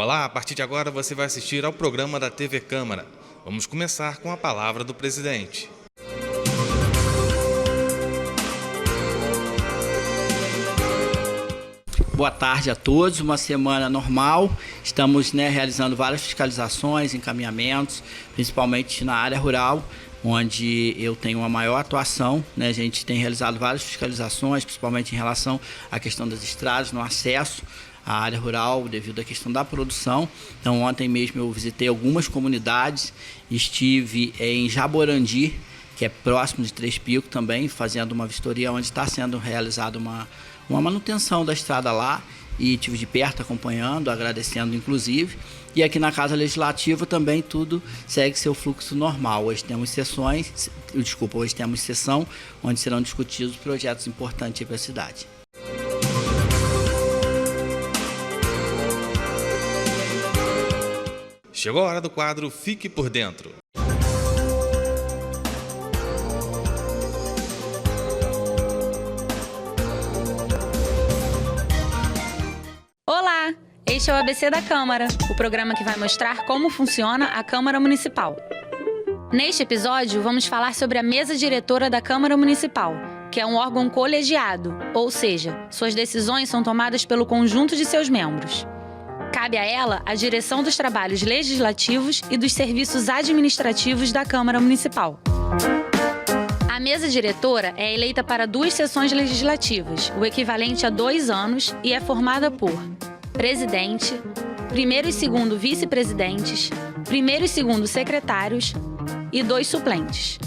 Olá, a partir de agora você vai assistir ao programa da TV Câmara. Vamos começar com a palavra do presidente. Boa tarde a todos, uma semana normal. Estamos realizando várias fiscalizações, encaminhamentos, principalmente na área rural, onde eu tenho uma maior atuação. A gente tem realizado várias fiscalizações, principalmente em relação à questão das estradas, no acesso à área rural, devido à questão da produção. Então, ontem mesmo eu visitei algumas comunidades, estive em Jaborandi, que é próximo de Três Picos também, fazendo uma vistoria onde está sendo realizada uma manutenção da estrada lá, e estive de perto acompanhando, agradecendo inclusive. E aqui na Casa Legislativa também tudo segue seu fluxo normal. Hoje temos sessão onde serão discutidos projetos importantes para a cidade. Chegou a hora do quadro Fique por Dentro. Olá! Este é o ABC da Câmara, o programa que vai mostrar como funciona a Câmara Municipal. Neste episódio, vamos falar sobre a mesa diretora da Câmara Municipal, que é um órgão colegiado, ou seja, suas decisões são tomadas pelo conjunto de seus membros. Cabe a ela a direção dos trabalhos legislativos e dos serviços administrativos da Câmara Municipal. A mesa diretora é eleita para 2 sessões legislativas, o equivalente a 2 anos, e é formada por presidente, primeiro e segundo vice-presidentes, primeiro e segundo secretários e 2 suplentes.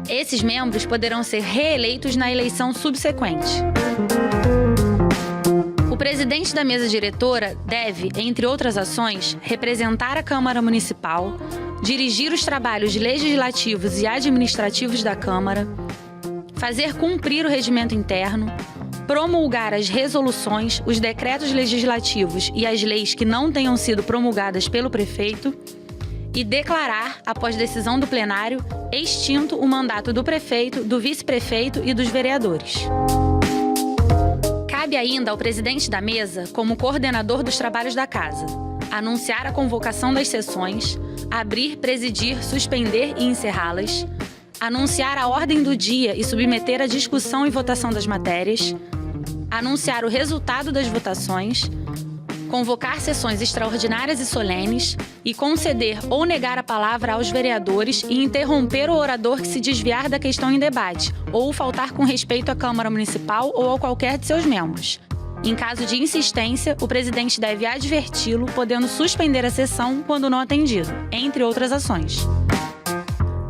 Esses membros poderão ser reeleitos na eleição subsequente. O presidente da mesa diretora deve, entre outras ações, representar a Câmara Municipal, dirigir os trabalhos legislativos e administrativos da Câmara, fazer cumprir o regimento interno, promulgar as resoluções, os decretos legislativos e as leis que não tenham sido promulgadas pelo prefeito e declarar, após decisão do plenário, extinto o mandato do prefeito, do vice-prefeito e dos vereadores. Cabe ainda ao presidente da mesa, como coordenador dos trabalhos da casa, anunciar a convocação das sessões, abrir, presidir, suspender e encerrá-las, anunciar a ordem do dia e submeter à discussão e votação das matérias, anunciar o resultado das votações, convocar sessões extraordinárias e solenes e conceder ou negar a palavra aos vereadores e interromper o orador que se desviar da questão em debate ou faltar com respeito à Câmara Municipal ou a qualquer de seus membros. Em caso de insistência, o presidente deve adverti-lo, podendo suspender a sessão quando não atendido, entre outras ações.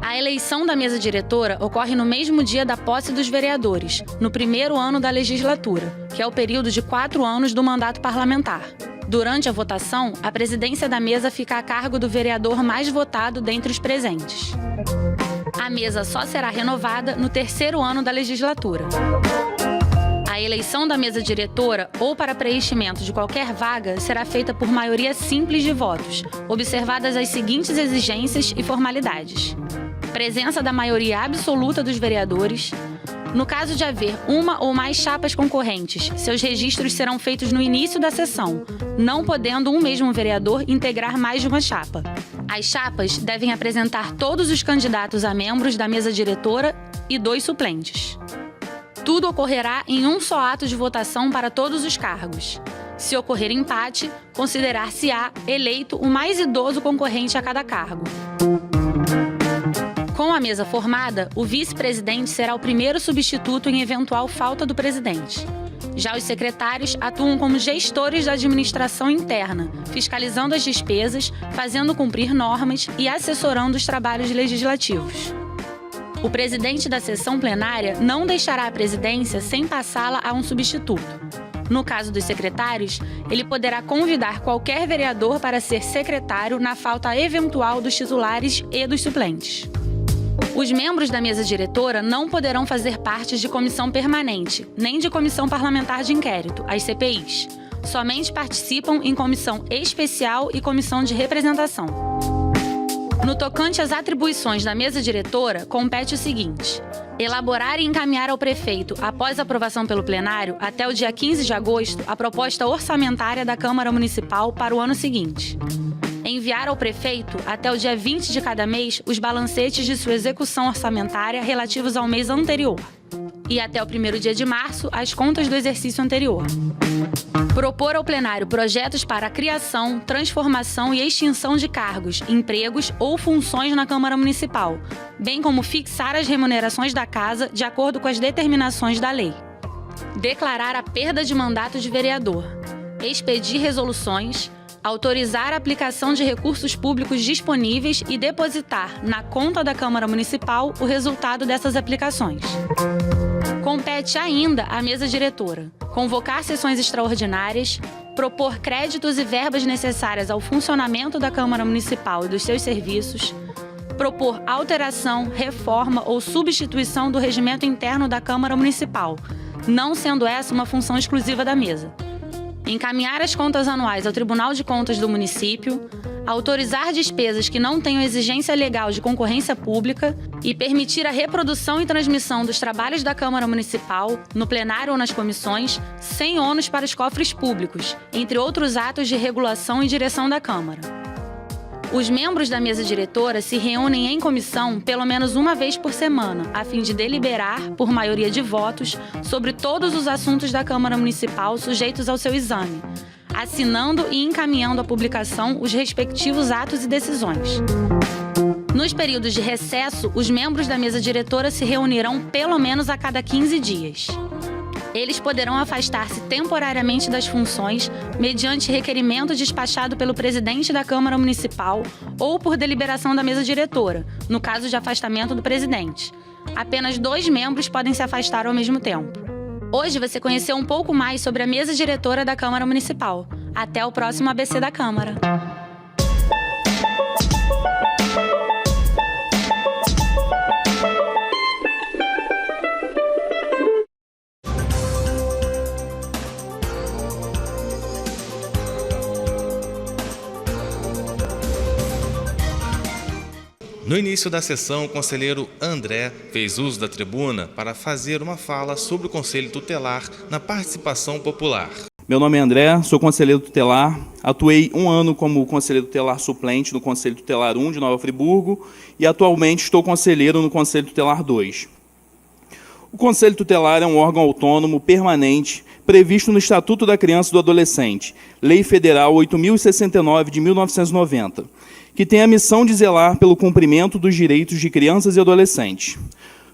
A eleição da mesa diretora ocorre no mesmo dia da posse dos vereadores, no primeiro ano da legislatura, que é o período de 4 anos do mandato parlamentar. Durante a votação, a presidência da mesa fica a cargo do vereador mais votado dentre os presentes. A mesa só será renovada no 3º ano da legislatura. A eleição da mesa diretora ou para preenchimento de qualquer vaga será feita por maioria simples de votos, observadas as seguintes exigências e formalidades: presença da maioria absoluta dos vereadores. No caso de haver uma ou mais chapas concorrentes, seus registros serão feitos no início da sessão, não podendo um mesmo vereador integrar mais de uma chapa. As chapas devem apresentar todos os candidatos a membros da mesa diretora e 2 suplentes. Tudo ocorrerá em um só ato de votação para todos os cargos. Se ocorrer empate, considerar-se-á eleito o mais idoso concorrente a cada cargo. Com a mesa formada, o vice-presidente será o primeiro substituto em eventual falta do presidente. Já os secretários atuam como gestores da administração interna, fiscalizando as despesas, fazendo cumprir normas e assessorando os trabalhos legislativos. O presidente da sessão plenária não deixará a presidência sem passá-la a um substituto. No caso dos secretários, ele poderá convidar qualquer vereador para ser secretário na falta eventual dos titulares e dos suplentes. Os membros da mesa diretora não poderão fazer parte de comissão permanente, nem de comissão parlamentar de inquérito, as CPIs. Somente participam em comissão especial e comissão de representação. No tocante às atribuições da mesa diretora, compete o seguinte: Elaborar e encaminhar ao prefeito, após aprovação pelo plenário, até o dia 15 de agosto, a proposta orçamentária da Câmara Municipal para o ano seguinte. Enviar ao prefeito, até o dia 20 de cada mês, os balancetes de sua execução orçamentária relativos ao mês anterior. E até o 1º dia de março, as contas do exercício anterior. Propor ao plenário projetos para a criação, transformação e extinção de cargos, empregos ou funções na Câmara Municipal, bem como fixar as remunerações da Casa de acordo com as determinações da lei. Declarar a perda de mandato de vereador. Expedir resoluções. Autorizar a aplicação de recursos públicos disponíveis e depositar na conta da Câmara Municipal o resultado dessas aplicações. Compete ainda à mesa diretora convocar sessões extraordinárias, propor créditos e verbas necessárias ao funcionamento da Câmara Municipal e dos seus serviços, propor alteração, reforma ou substituição do regimento interno da Câmara Municipal, não sendo essa uma função exclusiva da mesa. Encaminhar as contas anuais ao Tribunal de Contas do município, autorizar despesas que não tenham exigência legal de concorrência pública e permitir a reprodução e transmissão dos trabalhos da Câmara Municipal, no plenário ou nas comissões, sem ônus para os cofres públicos, entre outros atos de regulação e direção da Câmara. Os membros da mesa diretora se reúnem em comissão pelo menos uma vez por semana, a fim de deliberar, por maioria de votos, sobre todos os assuntos da Câmara Municipal sujeitos ao seu exame, assinando e encaminhando à publicação os respectivos atos e decisões. Nos períodos de recesso, os membros da mesa diretora se reunirão pelo menos a cada 15 dias. Eles poderão afastar-se temporariamente das funções mediante requerimento despachado pelo presidente da Câmara Municipal ou por deliberação da mesa diretora, no caso de afastamento do presidente. Apenas 2 membros podem se afastar ao mesmo tempo. Hoje você conheceu um pouco mais sobre a mesa diretora da Câmara Municipal. Até o próximo ABC da Câmara. No início da sessão, o conselheiro André fez uso da tribuna para fazer uma fala sobre o Conselho Tutelar na participação popular. Meu nome é André, sou conselheiro tutelar, atuei 1 ano como conselheiro tutelar suplente no Conselho Tutelar 1 de Nova Friburgo e atualmente estou conselheiro no Conselho Tutelar 2. O Conselho Tutelar é um órgão autônomo permanente previsto no Estatuto da Criança e do Adolescente, Lei Federal 8.069 de 1990, que tem a missão de zelar pelo cumprimento dos direitos de crianças e adolescentes.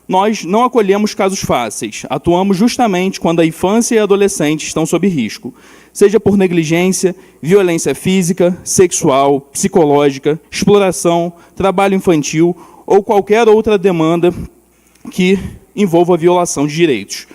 Nós não acolhemos casos fáceis, atuamos justamente quando a infância e a adolescente estão sob risco, seja por negligência, violência física, sexual, psicológica, exploração, trabalho infantil ou qualquer outra demanda que envolva a violação de direitos.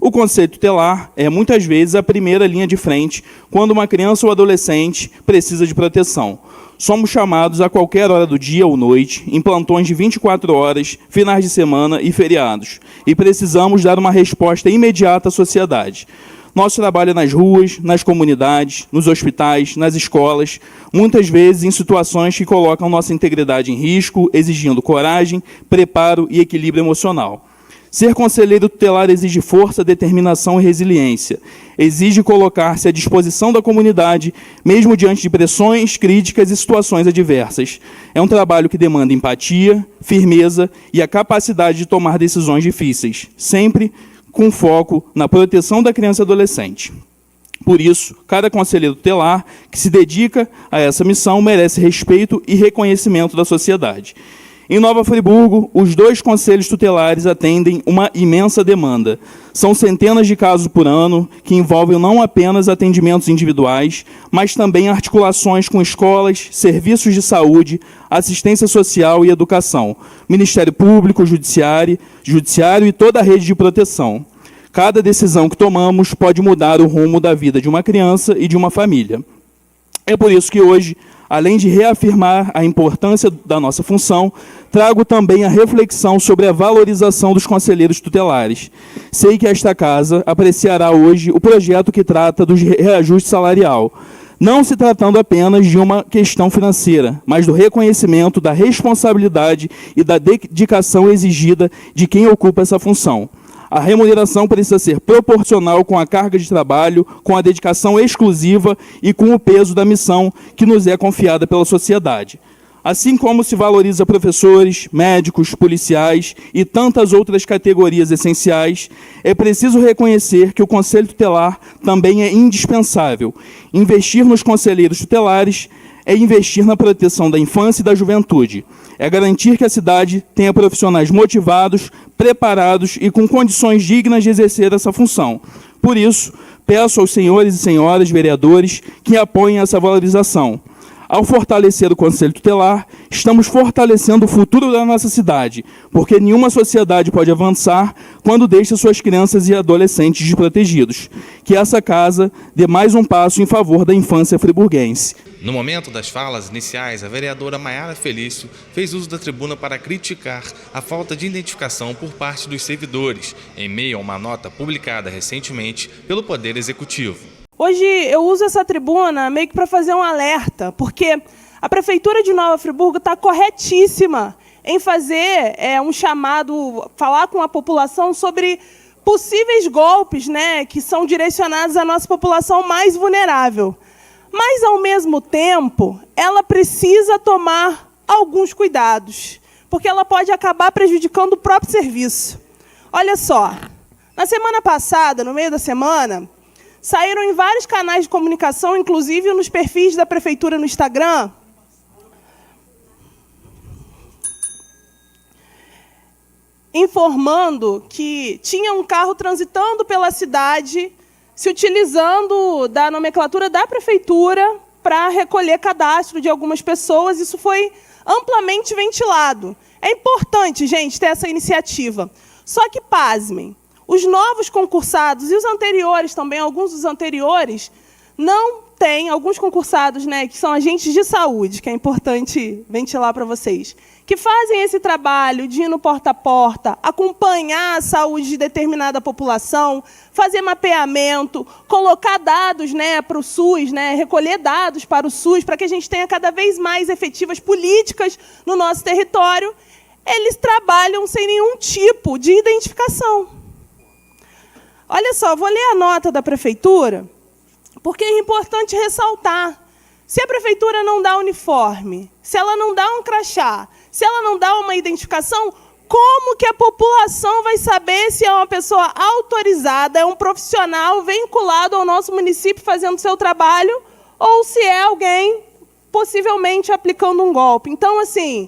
O Conselho Tutelar é, muitas vezes, a primeira linha de frente quando uma criança ou adolescente precisa de proteção. Somos chamados a qualquer hora do dia ou noite, em plantões de 24 horas, finais de semana e feriados, e precisamos dar uma resposta imediata à sociedade. Nosso trabalho é nas ruas, nas comunidades, nos hospitais, nas escolas, muitas vezes em situações que colocam nossa integridade em risco, exigindo coragem, preparo e equilíbrio emocional. Ser conselheiro tutelar exige força, determinação e resiliência. Exige colocar-se à disposição da comunidade, mesmo diante de pressões, críticas e situações adversas. É um trabalho que demanda empatia, firmeza e a capacidade de tomar decisões difíceis, sempre com foco na proteção da criança e adolescente. Por isso, cada conselheiro tutelar que se dedica a essa missão merece respeito e reconhecimento da sociedade. Em Nova Friburgo, os 2 conselhos tutelares atendem uma imensa demanda. São centenas de casos por ano, que envolvem não apenas atendimentos individuais, mas também articulações com escolas, serviços de saúde, assistência social e educação, Ministério Público, Judiciário e toda a rede de proteção. Cada decisão que tomamos pode mudar o rumo da vida de uma criança e de uma família. É por isso que hoje, além de reafirmar a importância da nossa função, trago também a reflexão sobre a valorização dos conselheiros tutelares. Sei que esta casa apreciará hoje o projeto que trata do reajuste salarial. não se tratando apenas de uma questão financeira, mas do reconhecimento da responsabilidade e da dedicação exigida de quem ocupa essa função. A remuneração precisa ser proporcional com a carga de trabalho, com a dedicação exclusiva e com o peso da missão que nos é confiada pela sociedade. Assim como se valoriza professores, médicos, policiais e tantas outras categorias essenciais, é preciso reconhecer que o Conselho Tutelar também é indispensável. Investir nos conselheiros tutelares é investir na proteção da infância e da juventude. É garantir que a cidade tenha profissionais motivados, preparados e com condições dignas de exercer essa função. Por isso, peço aos senhores e senhoras vereadores que apoiem essa valorização. Ao fortalecer o Conselho Tutelar, estamos fortalecendo o futuro da nossa cidade, porque nenhuma sociedade pode avançar quando deixa suas crianças e adolescentes desprotegidos. Que essa casa dê mais um passo em favor da infância friburguense. No momento das falas iniciais, a vereadora Maiara Felício fez uso da tribuna para criticar a falta de identificação por parte dos servidores, em meio a uma nota publicada recentemente pelo Poder Executivo. Hoje eu uso essa tribuna meio que para fazer um alerta, porque a Prefeitura de Nova Friburgo está corretíssima em fazer um chamado, falar com a população sobre possíveis golpes, né, que são direcionados à nossa população mais vulnerável. Mas, ao mesmo tempo, ela precisa tomar alguns cuidados, porque ela pode acabar prejudicando o próprio serviço. Olha só, na semana passada, no meio da semana, saíram em vários canais de comunicação, inclusive nos perfis da Prefeitura no Instagram, informando que tinha um carro transitando pela cidade, se utilizando da nomenclatura da Prefeitura para recolher cadastro de algumas pessoas. Isso foi amplamente ventilado. É importante, gente, ter essa iniciativa. Só que, pasmem, os novos concursados e os anteriores também, alguns dos anteriores, não têm, alguns concursados, né, que são agentes de saúde, que é importante ventilar para vocês, que fazem esse trabalho de ir no porta a porta, acompanhar a saúde de determinada população, fazer mapeamento, colocar dados, né, para o SUS, né, recolher dados para o SUS, para que a gente tenha cada vez mais efetivas políticas no nosso território, eles trabalham sem nenhum tipo de identificação. Olha só, vou ler a nota da Prefeitura, porque é importante ressaltar. Se a Prefeitura não dá uniforme, se ela não dá um crachá, se ela não dá uma identificação, como que a população vai saber se é uma pessoa autorizada, é um profissional vinculado ao nosso município fazendo seu trabalho, ou se é alguém possivelmente aplicando um golpe? Então, assim,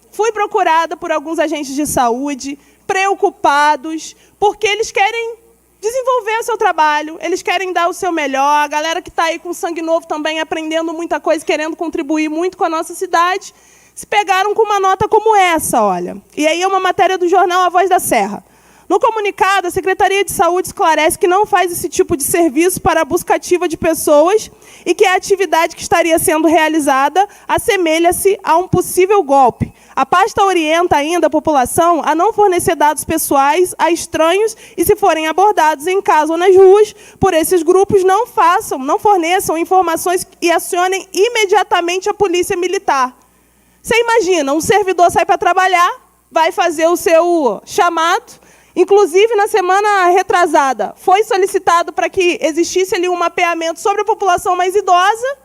fui procurada por alguns agentes de saúde, preocupados, porque eles querem desenvolver o seu trabalho, eles querem dar o seu melhor, a galera que está aí com sangue novo também aprendendo muita coisa, querendo contribuir muito com a nossa cidade, se pegaram com uma nota como essa, olha. E aí é uma matéria do jornal A Voz da Serra. No comunicado, a Secretaria de Saúde esclarece que não faz esse tipo de serviço para a busca ativa de pessoas e que a atividade que estaria sendo realizada assemelha-se a um possível golpe. A pasta orienta ainda a população a não fornecer dados pessoais a estranhos e, se forem abordados em casa ou nas ruas por esses grupos, não forneçam informações e acionem imediatamente a polícia militar. Você imagina, um servidor sai para trabalhar, vai fazer o seu chamado. Inclusive, na semana retrasada, foi solicitado para que existisse ali um mapeamento sobre a população mais idosa,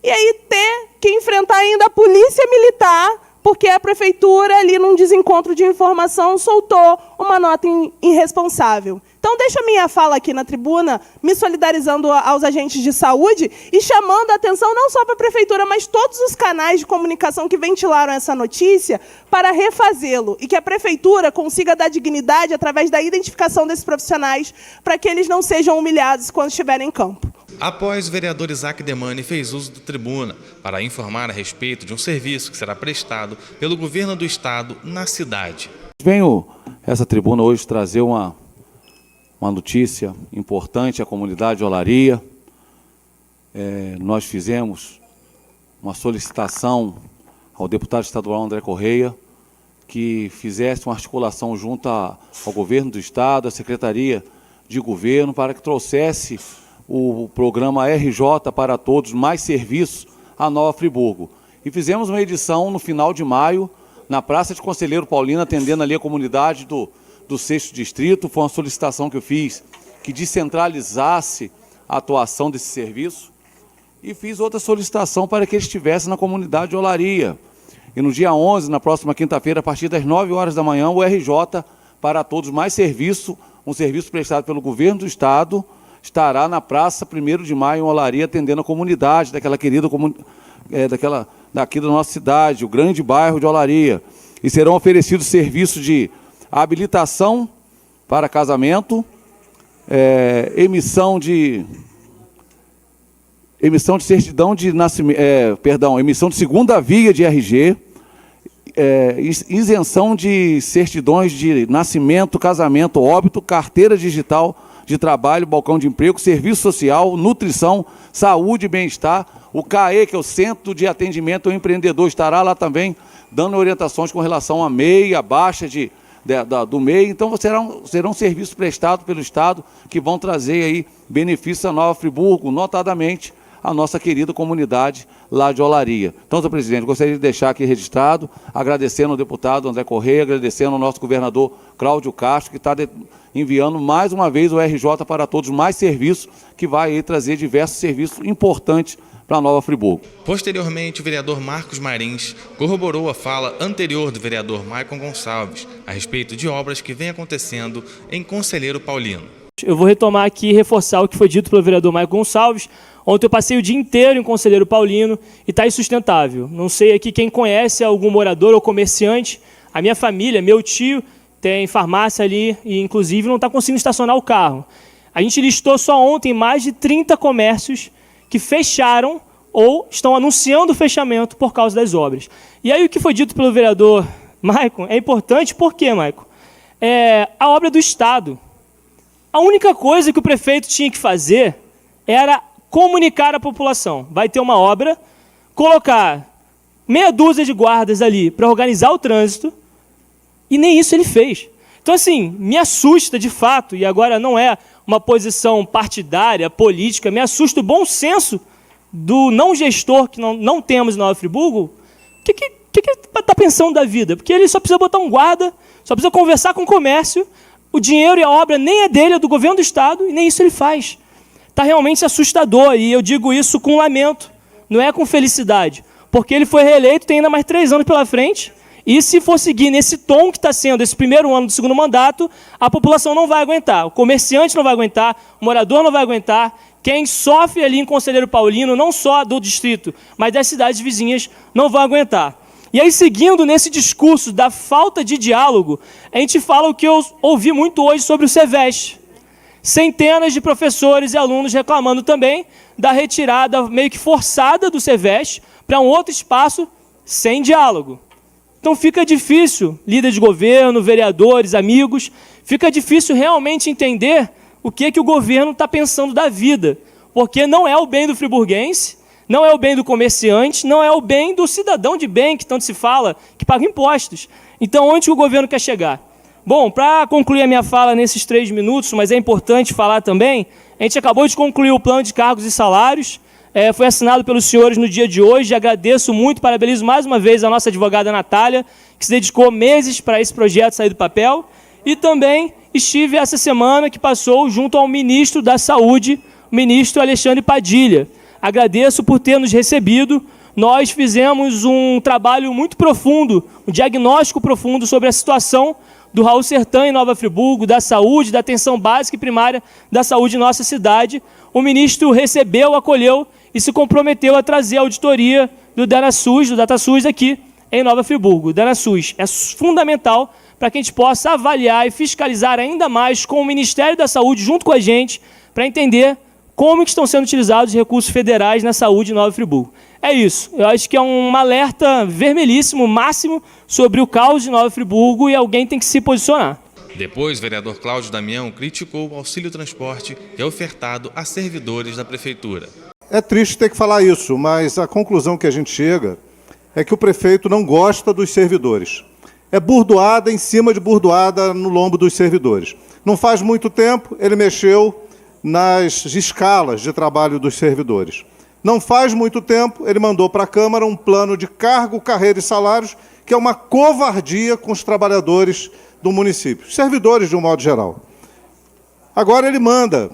e aí ter que enfrentar ainda a polícia militar, porque a Prefeitura, ali num desencontro de informação, soltou uma nota irresponsável. Então, deixo a minha fala aqui na tribuna, me solidarizando aos agentes de saúde e chamando a atenção não só para a Prefeitura, mas todos os canais de comunicação que ventilaram essa notícia para refazê-lo e que a Prefeitura consiga dar dignidade através da identificação desses profissionais para que eles não sejam humilhados quando estiverem em campo. Após o vereador Isaac Demani fez uso da tribuna para informar a respeito de um serviço que será prestado pelo governo do estado na cidade. Venho essa tribuna hoje trazer uma notícia importante à comunidade de Olaria. Nós fizemos uma solicitação ao deputado estadual André Correia que fizesse uma articulação junto ao governo do estado, à Secretaria de Governo, para que trouxesse o programa RJ para Todos, mais serviços a Nova Friburgo. E fizemos uma edição no final de maio, na Praça de Conselheiro Paulino, atendendo ali a comunidade do 6º Distrito. Foi uma solicitação que eu fiz, que descentralizasse a atuação desse serviço. E fiz outra solicitação para que ele estivesse na comunidade de Olaria. E no dia 11, na próxima quinta-feira, a partir das 9 horas da manhã, o RJ para Todos, mais serviço, um serviço prestado pelo Governo do Estado, estará na Praça 1º de Maio, em Olaria, atendendo a comunidade daquela querida daqui da nossa cidade, o grande bairro de Olaria. E serão oferecidos serviços de habilitação para casamento, emissão de certidão de nascimento, emissão de segunda via de RG, isenção de certidões de nascimento, casamento, óbito, carteira digital de trabalho, balcão de emprego, serviço social, nutrição, saúde e bem-estar. O CAE, que é o Centro de Atendimento ao Empreendedor, estará lá também dando orientações com relação à MEI, à baixa do MEI. Então serão serviços prestados pelo Estado que vão trazer aí benefícios a Nova Friburgo, notadamente a nossa querida comunidade lá de Olaria. Então, senhor presidente, gostaria de deixar aqui registrado, agradecendo ao deputado André Correia, agradecendo ao nosso governador Cláudio Castro, que está enviando mais uma vez o RJ para Todos, mais serviços, que vai aí trazer diversos serviços importantes para a Nova Friburgo. Posteriormente, o vereador Marcos Marins corroborou a fala anterior do vereador Maicon Gonçalves a respeito de obras que vêm acontecendo em Conselheiro Paulino. Eu vou retomar aqui e reforçar o que foi dito pelo vereador Maicon Gonçalves. Ontem eu passei o dia inteiro em Conselheiro Paulino e está insustentável. Não sei aqui quem conhece algum morador ou comerciante. A minha família, meu tio, tem farmácia ali e, inclusive, não está conseguindo estacionar o carro. A gente listou só ontem mais de 30 comércios que fecharam ou estão anunciando o fechamento por causa das obras. E aí o que foi dito pelo vereador Maicon é importante. Por quê, Maicon? A obra do Estado. A única coisa que o prefeito tinha que fazer era comunicar à população. Vai ter uma obra, colocar meia dúzia de guardas ali para organizar o trânsito, e nem isso ele fez. Então, assim, me assusta de fato, e agora não é uma posição partidária, política, me assusta o bom senso do não gestor que não temos em Nova Friburgo. O que ele está pensando da vida? Porque ele só precisa botar um guarda, só precisa conversar com o comércio, o dinheiro e a obra nem é dele, é do governo do Estado, e nem isso ele faz. Está realmente assustador, e eu digo isso com lamento, não é com felicidade, porque ele foi reeleito, tem ainda mais 3 anos pela frente, e se for seguir nesse tom que está sendo esse primeiro ano do segundo mandato, a população não vai aguentar, o comerciante não vai aguentar, o morador não vai aguentar, quem sofre ali em Conselheiro Paulino, não só do distrito, mas das cidades vizinhas, não vai aguentar. E aí, seguindo nesse discurso da falta de diálogo, a gente fala o que eu ouvi muito hoje sobre o Seveste. Centenas de professores e alunos reclamando também da retirada meio que forçada do Seveste para um outro espaço sem diálogo. Então fica difícil, líder de governo, vereadores, amigos, fica difícil realmente entender o que o governo está pensando da vida, porque não é o bem do friburguense, não é o bem do comerciante, não é o bem do cidadão de bem, que tanto se fala, que paga impostos. Então, onde o governo quer chegar? Bom, para concluir a minha fala nesses 3 minutos, mas é importante falar também, a gente acabou de concluir o plano de cargos e salários, foi assinado pelos senhores no dia de hoje, agradeço muito, parabenizo mais uma vez a nossa advogada Natália, que se dedicou meses para esse projeto sair do papel, e também estive essa semana que passou junto ao ministro da Saúde, o ministro Alexandre Padilha. Agradeço por ter nos recebido. Nós fizemos um trabalho muito profundo, um diagnóstico profundo sobre a situação do Raul Sertã em Nova Friburgo, da saúde, da atenção básica e primária da saúde em nossa cidade. O ministro recebeu, acolheu e se comprometeu a trazer a auditoria do DataSUS aqui em Nova Friburgo. O DataSUS é fundamental para que a gente possa avaliar e fiscalizar ainda mais com o Ministério da Saúde junto com a gente, para entender como que estão sendo utilizados os recursos federais na saúde em Nova Friburgo. É isso. Eu acho que é um alerta vermelhíssimo, máximo, sobre o caos de Nova Friburgo, e alguém tem que se posicionar. Depois, o vereador Cláudio Damião criticou o auxílio transporte que é ofertado a servidores da prefeitura. É triste ter que falar isso, mas a conclusão que a gente chega é que o prefeito não gosta dos servidores. É burdoada em cima de burdoada no lombo dos servidores. Não faz muito tempo, ele mexeu nas escalas de trabalho dos servidores. Não faz muito tempo, ele mandou para a Câmara um plano de cargo, carreira e salários, que é uma covardia com os trabalhadores do município, servidores de um modo geral. Agora ele manda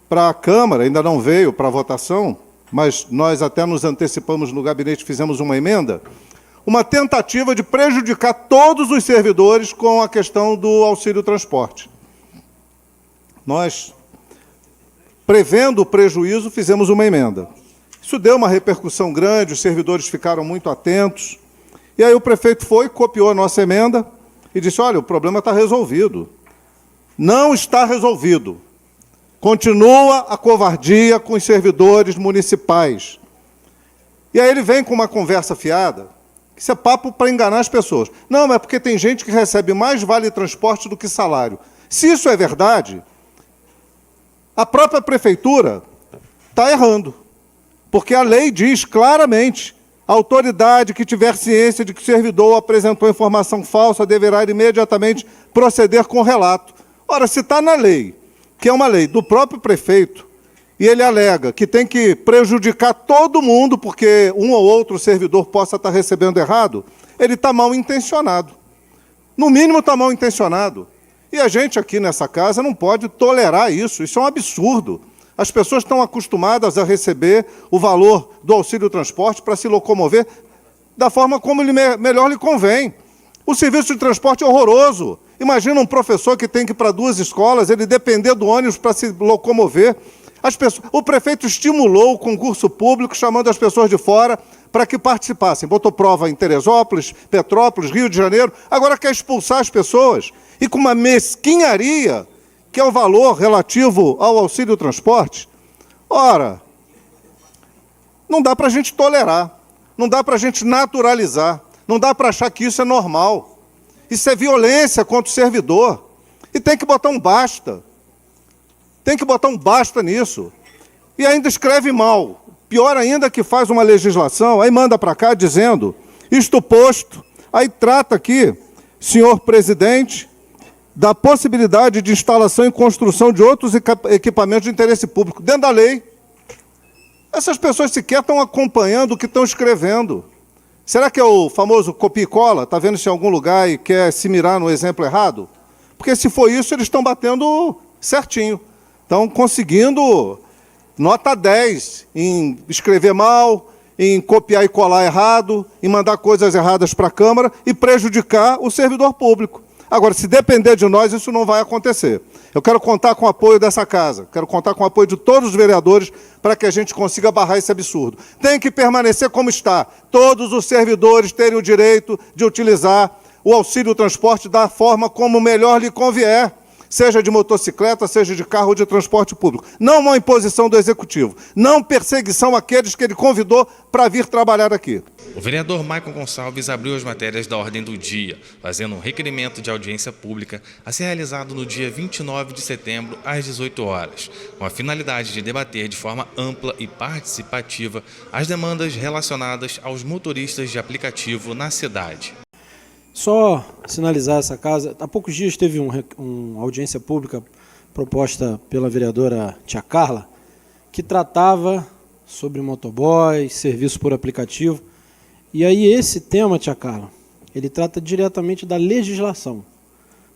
para a Câmara, ainda não veio para votação, mas nós até nos antecipamos no gabinete, fizemos uma emenda, uma tentativa de prejudicar todos os servidores com a questão do auxílio transporte. Nós, prevendo o prejuízo, fizemos uma emenda. Isso deu uma repercussão grande, os servidores ficaram muito atentos. E aí o prefeito foi, copiou a nossa emenda e disse, olha, o problema está resolvido. Não está resolvido. Continua a covardia com os servidores municipais. E aí ele vem com uma conversa fiada, que isso é papo para enganar as pessoas. Não, mas é porque tem gente que recebe mais vale-transporte do que salário. Se isso é verdade, a própria prefeitura está errando. Porque a lei diz claramente, a autoridade que tiver ciência de que o servidor apresentou informação falsa deverá imediatamente proceder com o relato. Ora, se está na lei, que é uma lei do próprio prefeito, e ele alega que tem que prejudicar todo mundo porque um ou outro servidor possa estar recebendo errado, ele está mal intencionado. No mínimo está mal intencionado. E a gente aqui nessa casa não pode tolerar isso. Isso é um absurdo. As pessoas estão acostumadas a receber o valor do auxílio transporte para se locomover da forma como melhor lhe convém. O serviço de transporte é horroroso. Imagina um professor que tem que ir para 2 escolas, ele depender do ônibus para se locomover. O prefeito estimulou o concurso público, chamando as pessoas de fora para que participassem. Botou prova em Teresópolis, Petrópolis, Rio de Janeiro. Agora quer expulsar as pessoas. E com uma mesquinharia, que é o valor relativo ao auxílio transporte. Ora, não dá para a gente tolerar. Não dá para a gente naturalizar. Não dá para achar que isso é normal. Isso é violência contra o servidor. E tem que botar um basta. Tem que botar um basta nisso. E ainda escreve mal. Pior ainda que faz uma legislação, aí manda para cá dizendo, isto posto, aí trata aqui, senhor presidente, da possibilidade de instalação e construção de outros equipamentos de interesse público, dentro da lei. Essas pessoas sequer estão acompanhando o que estão escrevendo. Será que é o famoso copia e cola? Está vendo isso em algum lugar e quer se mirar no exemplo errado? Porque se for isso, eles estão batendo certinho. Estão conseguindo nota 10 em escrever mal, em copiar e colar errado, em mandar coisas erradas para a Câmara e prejudicar o servidor público. Agora, se depender de nós, isso não vai acontecer. Eu quero contar com o apoio dessa casa, quero contar com o apoio de todos os vereadores para que a gente consiga barrar esse absurdo. Tem que permanecer como está. Todos os servidores terem o direito de utilizar o auxílio transporte da forma como melhor lhe convier, seja de motocicleta, seja de carro ou de transporte público. Não uma imposição do Executivo, não perseguição àqueles que ele convidou para vir trabalhar aqui. O vereador Maicon Gonçalves abriu as matérias da ordem do dia, fazendo um requerimento de audiência pública a ser realizado no dia 29 de setembro, às 18 horas, com a finalidade de debater de forma ampla e participativa as demandas relacionadas aos motoristas de aplicativo na cidade. Só sinalizar essa casa, há poucos dias teve uma audiência pública proposta pela vereadora Tia Carla, que tratava sobre motoboy, serviço por aplicativo. E aí esse tema, Tia Carla, ele trata diretamente da legislação.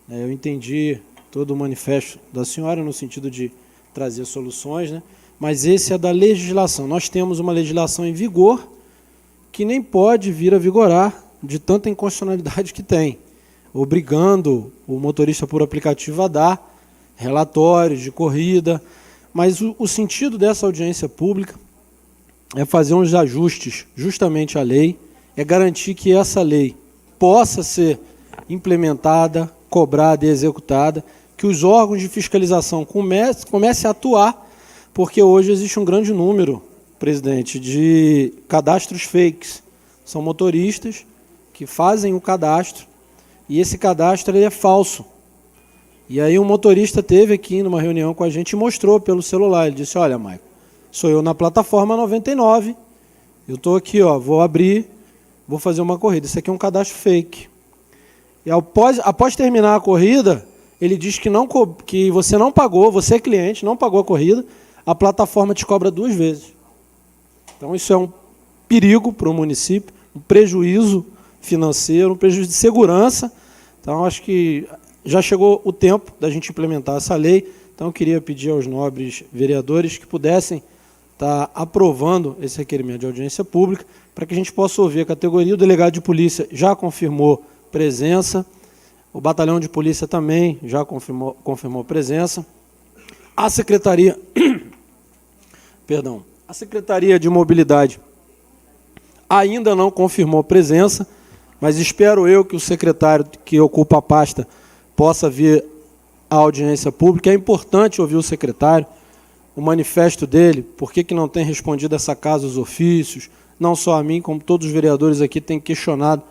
Eu entendi todo o manifesto da senhora no sentido de trazer soluções, né? Mas esse é da legislação. Nós temos uma legislação em vigor que nem pode vir a vigorar de tanta inconstitucionalidade que tem, obrigando o motorista por aplicativo a dar relatórios de corrida. Mas o sentido dessa audiência pública é fazer uns ajustes justamente à lei, é garantir que essa lei possa ser implementada, cobrada e executada, que os órgãos de fiscalização comecem a atuar, porque hoje existe um grande número, presidente, de cadastros fakes. São motoristas que fazem o cadastro, e esse cadastro ele é falso. E aí um motorista teve aqui numa reunião com a gente e mostrou pelo celular. Ele disse, olha, Maicon, sou eu na plataforma 99, eu estou aqui, ó, vou abrir, vou fazer uma corrida. Isso aqui é um cadastro fake. E após terminar a corrida, ele diz que você não pagou, você é cliente, não pagou a corrida, a plataforma te cobra 2 vezes. Então isso é um perigo para o município, um prejuízo financeiro, um prejuízo de segurança. Então acho que já chegou o tempo da gente implementar essa lei. Então eu queria pedir aos nobres vereadores que pudessem estar aprovando esse requerimento de audiência pública para que a gente possa ouvir a categoria. O delegado de polícia já confirmou presença, o batalhão de polícia também já confirmou presença. A Secretaria, a Secretaria de Mobilidade ainda não confirmou presença, mas espero eu que o secretário que ocupa a pasta possa vir à audiência pública. É importante ouvir o secretário, o manifesto dele, por que não tem respondido essa casa os ofícios, não só a mim, como todos os vereadores aqui têm questionado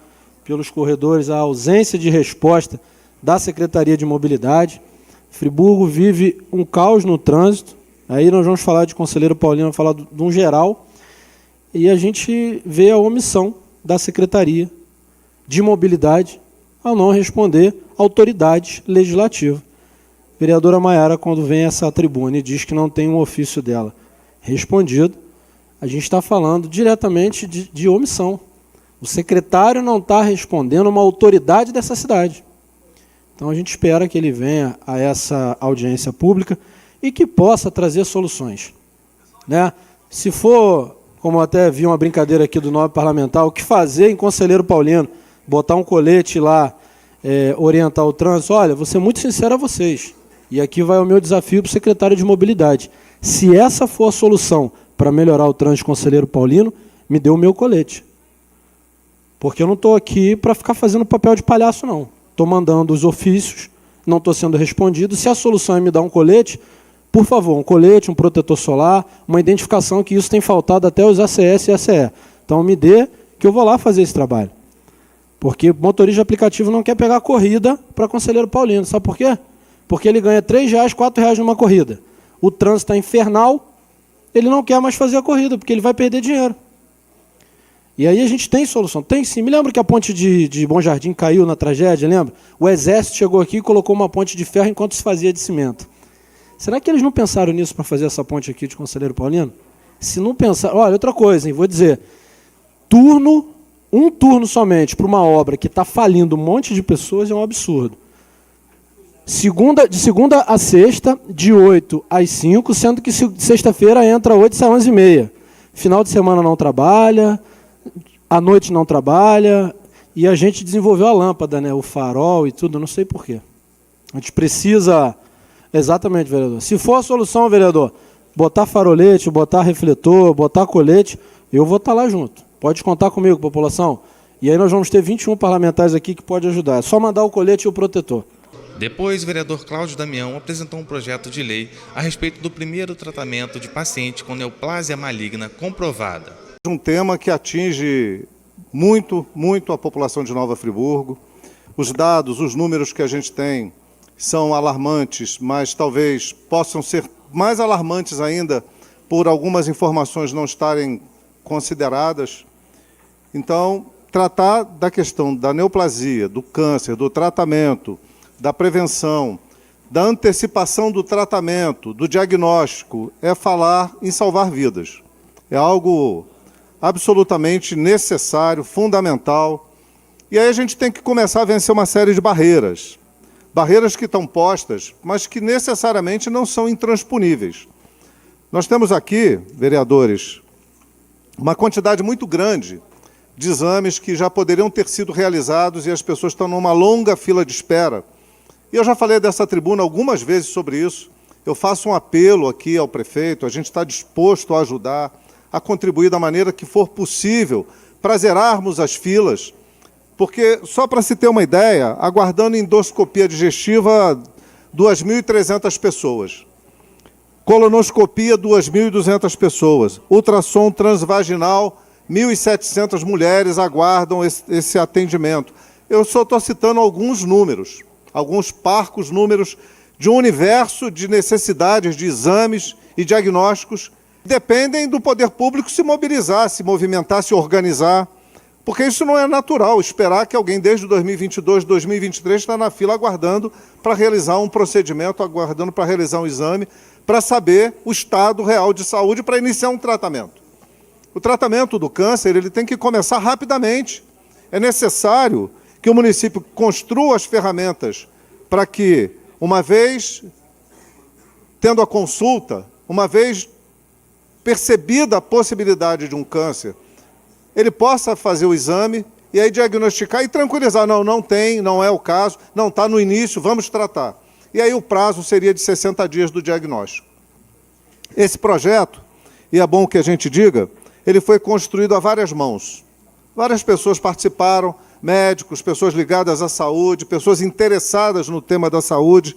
pelos corredores a ausência de resposta da Secretaria de Mobilidade. Friburgo vive um caos no trânsito, aí nós vamos falar de Conselheiro Paulino, vamos falar de um geral, e a gente vê a omissão da Secretaria de Mobilidade ao não responder à autoridade legislativa. A vereadora Maiara, quando vem a essa tribuna e diz que não tem um ofício dela respondido, a gente está falando diretamente de omissão. O secretário não está respondendo a uma autoridade dessa cidade. Então a gente espera que ele venha a essa audiência pública e que possa trazer soluções, né? Se for, como até vi uma brincadeira aqui do nobre parlamentar, o que fazer em Conselheiro Paulino? Botar um colete lá, orientar o trânsito? Olha, vou ser muito sincero a vocês, e aqui vai o meu desafio para o secretário de Mobilidade. Se essa for a solução para melhorar o trânsito de Conselheiro Paulino, me dê o meu colete. Porque eu não estou aqui para ficar fazendo papel de palhaço, não. Estou mandando os ofícios, não estou sendo respondido. Se a solução é me dar um colete, por favor, um colete, um protetor solar, uma identificação, que isso tem faltado até os ACS e ACE. Então me dê, que eu vou lá fazer esse trabalho. Porque motorista de aplicativo não quer pegar corrida para Conselheiro Paulino. Sabe por quê? Porque ele ganha R$3, R$4 numa corrida. O trânsito está infernal, ele não quer mais fazer a corrida, porque ele vai perder dinheiro. E aí a gente tem solução. Tem sim. Me lembro que a ponte de Bom Jardim caiu na tragédia, lembra? O Exército chegou aqui e colocou uma ponte de ferro enquanto se fazia de cimento. Será que eles não pensaram nisso para fazer essa ponte aqui de Conselheiro Paulino? Se não pensar... Olha, outra coisa, hein? Vou dizer. Um turno somente para uma obra que está falindo um monte de pessoas é um absurdo. De segunda a sexta, de 8 às 5, sendo que sexta-feira entra 8 e sai 11h30. Final de semana não trabalha... À noite não trabalha, e a gente desenvolveu a lâmpada, né, o farol e tudo, não sei porquê. A gente precisa... Exatamente, vereador. Se for a solução, vereador, botar farolete, botar refletor, botar colete, eu vou estar lá junto. Pode contar comigo, população. E aí nós vamos ter 21 parlamentares aqui que podem ajudar. É só mandar o colete e o protetor. Depois, o vereador Cláudio Damião apresentou um projeto de lei a respeito do primeiro tratamento de paciente com neoplásia maligna comprovada. Um tema que atinge muito a população de Nova Friburgo. Os dados, os números que a gente tem são alarmantes, mas talvez possam ser mais alarmantes ainda por algumas informações não estarem consideradas. Então, tratar da questão da neoplasia, do câncer, do tratamento, da prevenção, da antecipação do tratamento, do diagnóstico, é falar em salvar vidas. É algo absolutamente necessário, fundamental. E aí a gente tem que começar a vencer uma série de barreiras. Barreiras que estão postas, mas que necessariamente não são intransponíveis. Nós temos aqui, vereadores, uma quantidade muito grande de exames que já poderiam ter sido realizados e as pessoas estão numa longa fila de espera. E eu já falei dessa tribuna algumas vezes sobre isso. Eu faço um apelo aqui ao prefeito, a gente está disposto a ajudar, a contribuir da maneira que for possível para zerarmos as filas, porque, só para se ter uma ideia, aguardando endoscopia digestiva, 2.300 pessoas. Colonoscopia, 2.200 pessoas. Ultrassom transvaginal, 1.700 mulheres aguardam esse atendimento. Eu só estou citando alguns números, alguns parcos números de um universo de necessidades de exames e diagnósticos dependem do poder público se mobilizar, se movimentar, se organizar Porque isso não é natural, esperar que alguém desde 2022, 2023 está na fila aguardando para realizar um procedimento, aguardando para realizar um exame, para saber o estado real de saúde, para iniciar um tratamento. O tratamento do câncer ele tem que começar rapidamente. É necessário que o município construa as ferramentas para que, uma vez tendo a consulta, uma vez percebida a possibilidade de um câncer, ele possa fazer o exame e aí diagnosticar e tranquilizar. Não, não tem, não é o caso, não está no início, vamos tratar. E aí o prazo seria de 60 dias do diagnóstico. Esse projeto, e é bom que a gente diga, ele foi construído a várias mãos. Várias pessoas participaram, médicos, pessoas ligadas à saúde, pessoas interessadas no tema da saúde.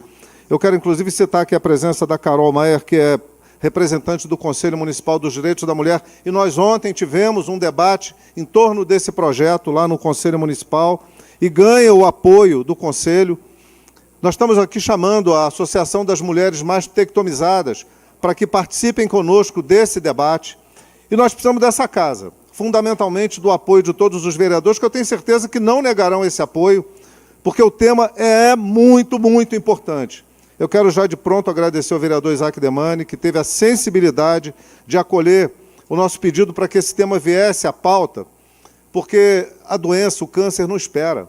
Eu quero, inclusive, citar aqui a presença da Carol Maier, que é representante do Conselho Municipal dos Direitos da Mulher, e nós ontem tivemos um debate em torno desse projeto lá no Conselho Municipal, e ganha o apoio do Conselho. Nós estamos aqui chamando a Associação das Mulheres Mastectomizadas para que participem conosco desse debate, e nós precisamos dessa casa, fundamentalmente do apoio de todos os vereadores, que eu tenho certeza que não negarão esse apoio, porque o tema é muito, muito importante. Eu quero já de pronto agradecer ao vereador Isaac Demani, que teve a sensibilidade de acolher o nosso pedido para que esse tema viesse à pauta, porque a doença, o câncer, não espera.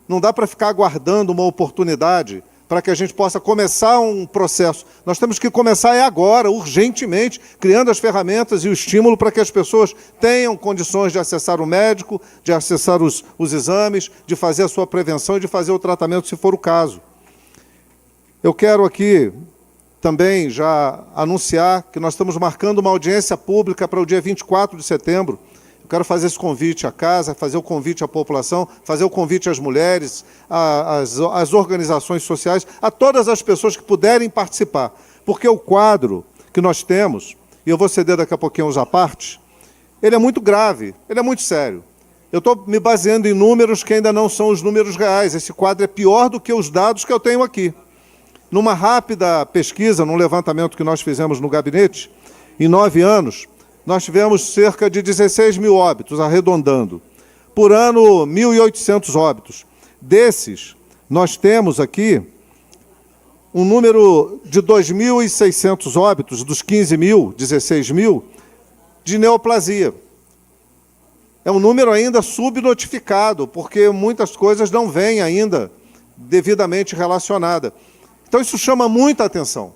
Não dá para ficar aguardando uma oportunidade para que a gente possa começar um processo. Nós temos que começar agora, urgentemente, criando as ferramentas e o estímulo para que as pessoas tenham condições de acessar o médico, de acessar os exames, de fazer a sua prevenção e de fazer o tratamento, se for o caso. Eu quero aqui também já anunciar que nós estamos marcando uma audiência pública para o dia 24 de setembro. Eu quero fazer esse convite à casa, fazer o convite à população, fazer o convite às mulheres, às organizações sociais, a todas as pessoas que puderem participar. Porque o quadro que nós temos, e eu vou ceder daqui a pouquinho uns à parte, ele é muito grave, ele é muito sério. Eu estou me baseando em números que ainda não são os números reais. Esse quadro é pior do que os dados que eu tenho aqui. Numa rápida pesquisa, num levantamento que nós fizemos no gabinete, em 9 anos, nós tivemos cerca de 16 mil óbitos, arredondando. Por ano, 1.800 óbitos. Desses, nós temos aqui um número de 2.600 óbitos, dos 15 mil, 16 mil, de neoplasia. É um número ainda subnotificado, porque muitas coisas não vêm ainda devidamente relacionadas. Então, isso chama muita atenção.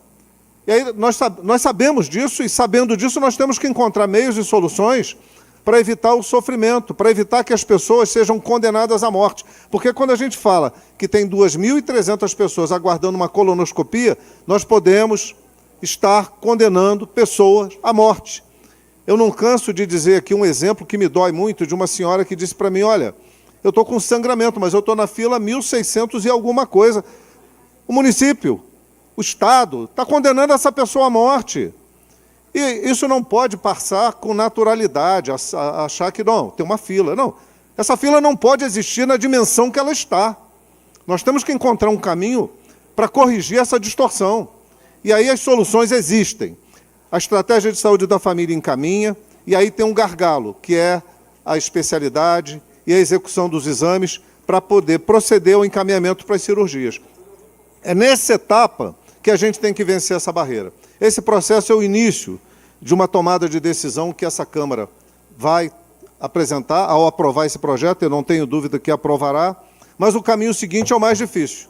E aí, nós sabemos disso, e sabendo disso, nós temos que encontrar meios e soluções para evitar o sofrimento, para evitar que as pessoas sejam condenadas à morte. Porque quando a gente fala que tem 2.300 pessoas aguardando uma colonoscopia, nós podemos estar condenando pessoas à morte. Eu não canso de dizer aqui um exemplo que me dói muito, de uma senhora que disse para mim, olha, eu estou com sangramento, mas eu estou na fila 1.600 e alguma coisa. O município, o Estado, está condenando essa pessoa à morte. E isso não pode passar com naturalidade, achar que não, tem uma fila. Não, essa fila não pode existir na dimensão que ela está. Nós temos que encontrar um caminho para corrigir essa distorção. E aí as soluções existem. A estratégia de saúde da família encaminha, e aí tem um gargalo, que é a especialidade e a execução dos exames para poder proceder ao encaminhamento para as cirurgias. É nessa etapa que a gente tem que vencer essa barreira. Esse processo é o início de uma tomada de decisão que essa Câmara vai apresentar ao aprovar esse projeto, eu não tenho dúvida que aprovará, mas o caminho seguinte é o mais difícil,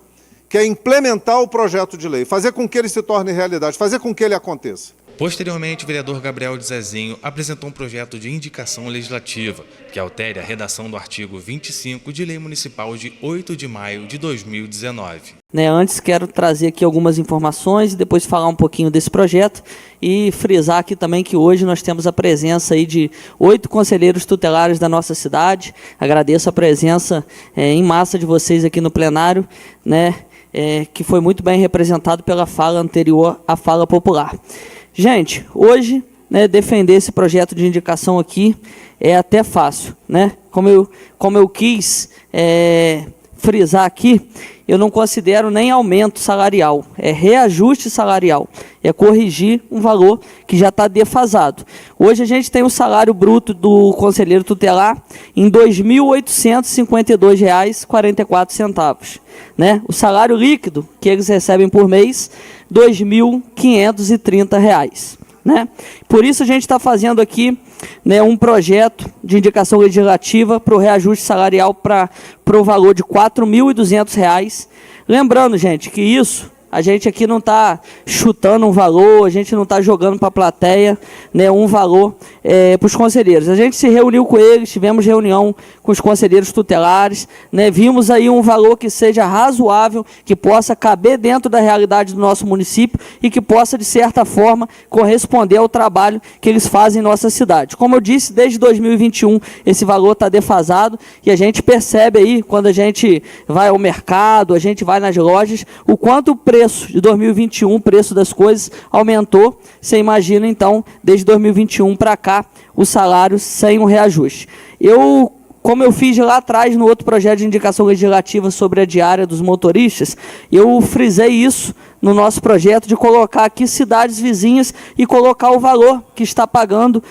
que é implementar o projeto de lei, fazer com que ele se torne realidade, fazer com que ele aconteça. Posteriormente, o vereador Gabriel de Zezinho apresentou um projeto de indicação legislativa que altere a redação do artigo 25 de Lei Municipal de 8 de maio de 2019. Antes, quero trazer aqui algumas informações e depois falar um pouquinho desse projeto e frisar aqui também que hoje nós temos a presença aí de 8 conselheiros tutelares da nossa cidade. Agradeço a presença em massa de vocês aqui no plenário, que foi muito bem representado pela fala anterior à fala popular. Gente, hoje, defender esse projeto de indicação aqui é até fácil, Como eu quis frisar aqui, eu não considero nem aumento salarial, é reajuste salarial, é corrigir um valor que já está defasado. Hoje a gente tem o salário bruto do conselheiro tutelar em R$ 2.852,44, né? O salário líquido que eles recebem por mês, R$ 2.530. Né? Por isso a gente está fazendo aqui, né, um projeto de indicação legislativa para o reajuste salarial para o valor de R$ 4.200. Lembrando, gente, que isso, a gente aqui não está chutando um valor, a gente não está jogando para a plateia, né, um valor para os conselheiros. A gente se reuniu com eles, tivemos reunião com os conselheiros tutelares, né, vimos aí um valor que seja razoável, que possa caber dentro da realidade do nosso município e que possa, de certa forma, corresponder ao trabalho que eles fazem em nossa cidade. Como eu disse, desde 2021 esse valor está defasado e a gente percebe aí, quando a gente vai ao mercado, a gente vai nas lojas, o quanto o preço de 2021, o preço das coisas aumentou. Você imagina, então, desde 2021 para cá, o salário sem um reajuste. Como eu fiz lá atrás no outro projeto de indicação legislativa sobre a diária dos motoristas, eu frisei isso no nosso projeto de colocar aqui cidades vizinhas e colocar o valor que está pagando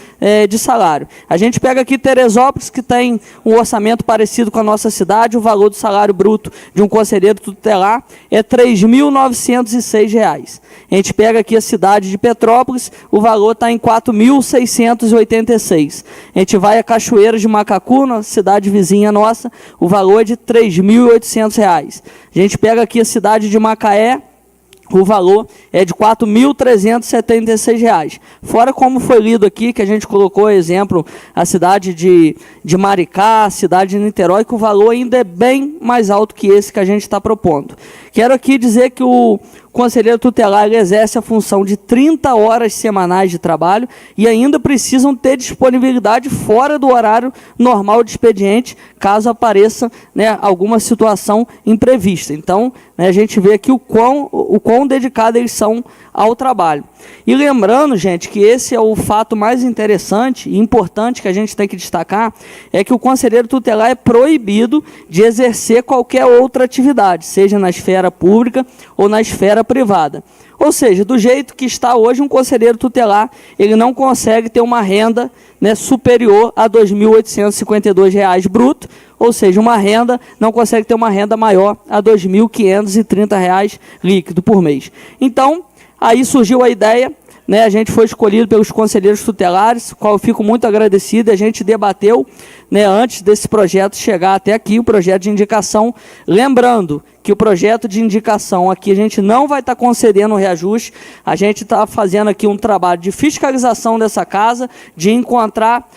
de salário. A gente pega aqui Teresópolis, que tem um orçamento parecido com a nossa cidade, o valor do salário bruto de um conselheiro tutelar é R$ 3.906. A gente pega aqui a cidade de Petrópolis, o valor está em R$ 4.686. A gente vai a Cachoeira de Macacu, na cidade vizinha nossa, o valor é de R$ 3.800. A gente pega aqui a cidade de Macaé, o valor é de R$ 4.376. Fora, como foi lido aqui, que a gente colocou exemplo, a cidade de Maricá, a cidade de Niterói, que o valor ainda é bem mais alto que esse que a gente está propondo. Quero aqui dizer que o conselheiro tutelar exerce a função de 30 horas semanais de trabalho e ainda precisam ter disponibilidade fora do horário normal de expediente, caso apareça, né, alguma situação imprevista. Então, né, a gente vê aqui o quão dedicados eles são ao trabalho. E lembrando, gente, que esse é o fato mais interessante e importante que a gente tem que destacar, é que o conselheiro tutelar é proibido de exercer qualquer outra atividade, seja na esfera pública ou na esfera privada. Ou seja, do jeito que está hoje, um conselheiro tutelar, ele não consegue ter uma renda, né, superior a R$ 2.852 bruto, ou seja, não consegue ter uma renda maior a R$ 2.530 líquido por mês. Então, aí surgiu a ideia, né, a gente foi escolhido pelos conselheiros tutelares, qual eu fico muito agradecido, a gente debateu, né, antes desse projeto chegar até aqui, o projeto de indicação, lembrando que o projeto de indicação aqui a gente não vai estar concedendo o reajuste, a gente está fazendo aqui um trabalho de fiscalização dessa casa, de encontrar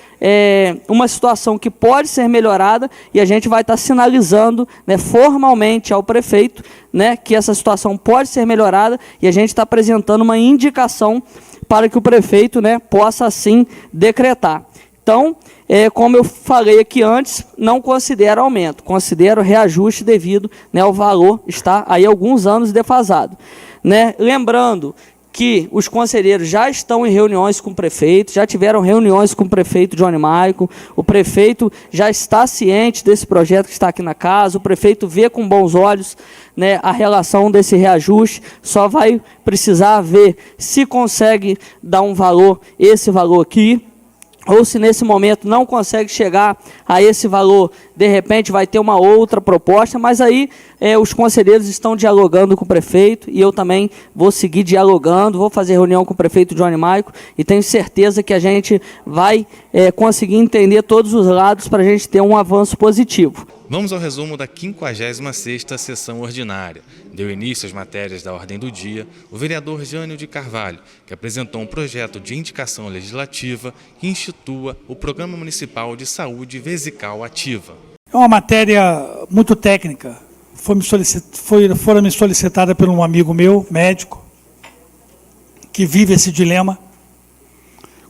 uma situação que pode ser melhorada e a gente vai estar sinalizando, né, formalmente ao prefeito, né, que essa situação pode ser melhorada e a gente está apresentando uma indicação para que o prefeito, né, possa assim decretar. Então, como eu falei aqui antes, não considero aumento, considero reajuste devido, né, ao valor estar aí alguns anos defasado. Né? Lembrando que os conselheiros já estão em reuniões com o prefeito, já tiveram reuniões com o prefeito Johnny Maicon, o prefeito já está ciente desse projeto que está aqui na casa, o prefeito vê com bons olhos, né, a relação desse reajuste, só vai precisar ver se consegue dar um valor, esse valor aqui, ou se nesse momento não consegue chegar a esse valor, de repente vai ter uma outra proposta, mas aí os conselheiros estão dialogando com o prefeito e eu também vou seguir dialogando, vou fazer reunião com o prefeito Johnny Maicon e tenho certeza que a gente vai conseguir entender todos os lados para a gente ter um avanço positivo. Vamos ao resumo da 56ª sessão ordinária. Deu início às matérias da ordem do dia o vereador Jânio de Carvalho, que apresentou um projeto de indicação legislativa que institua o Programa Municipal de Saúde Vesical Ativa. É uma matéria muito técnica. Fora me solicitada por um amigo meu, médico, que vive esse dilema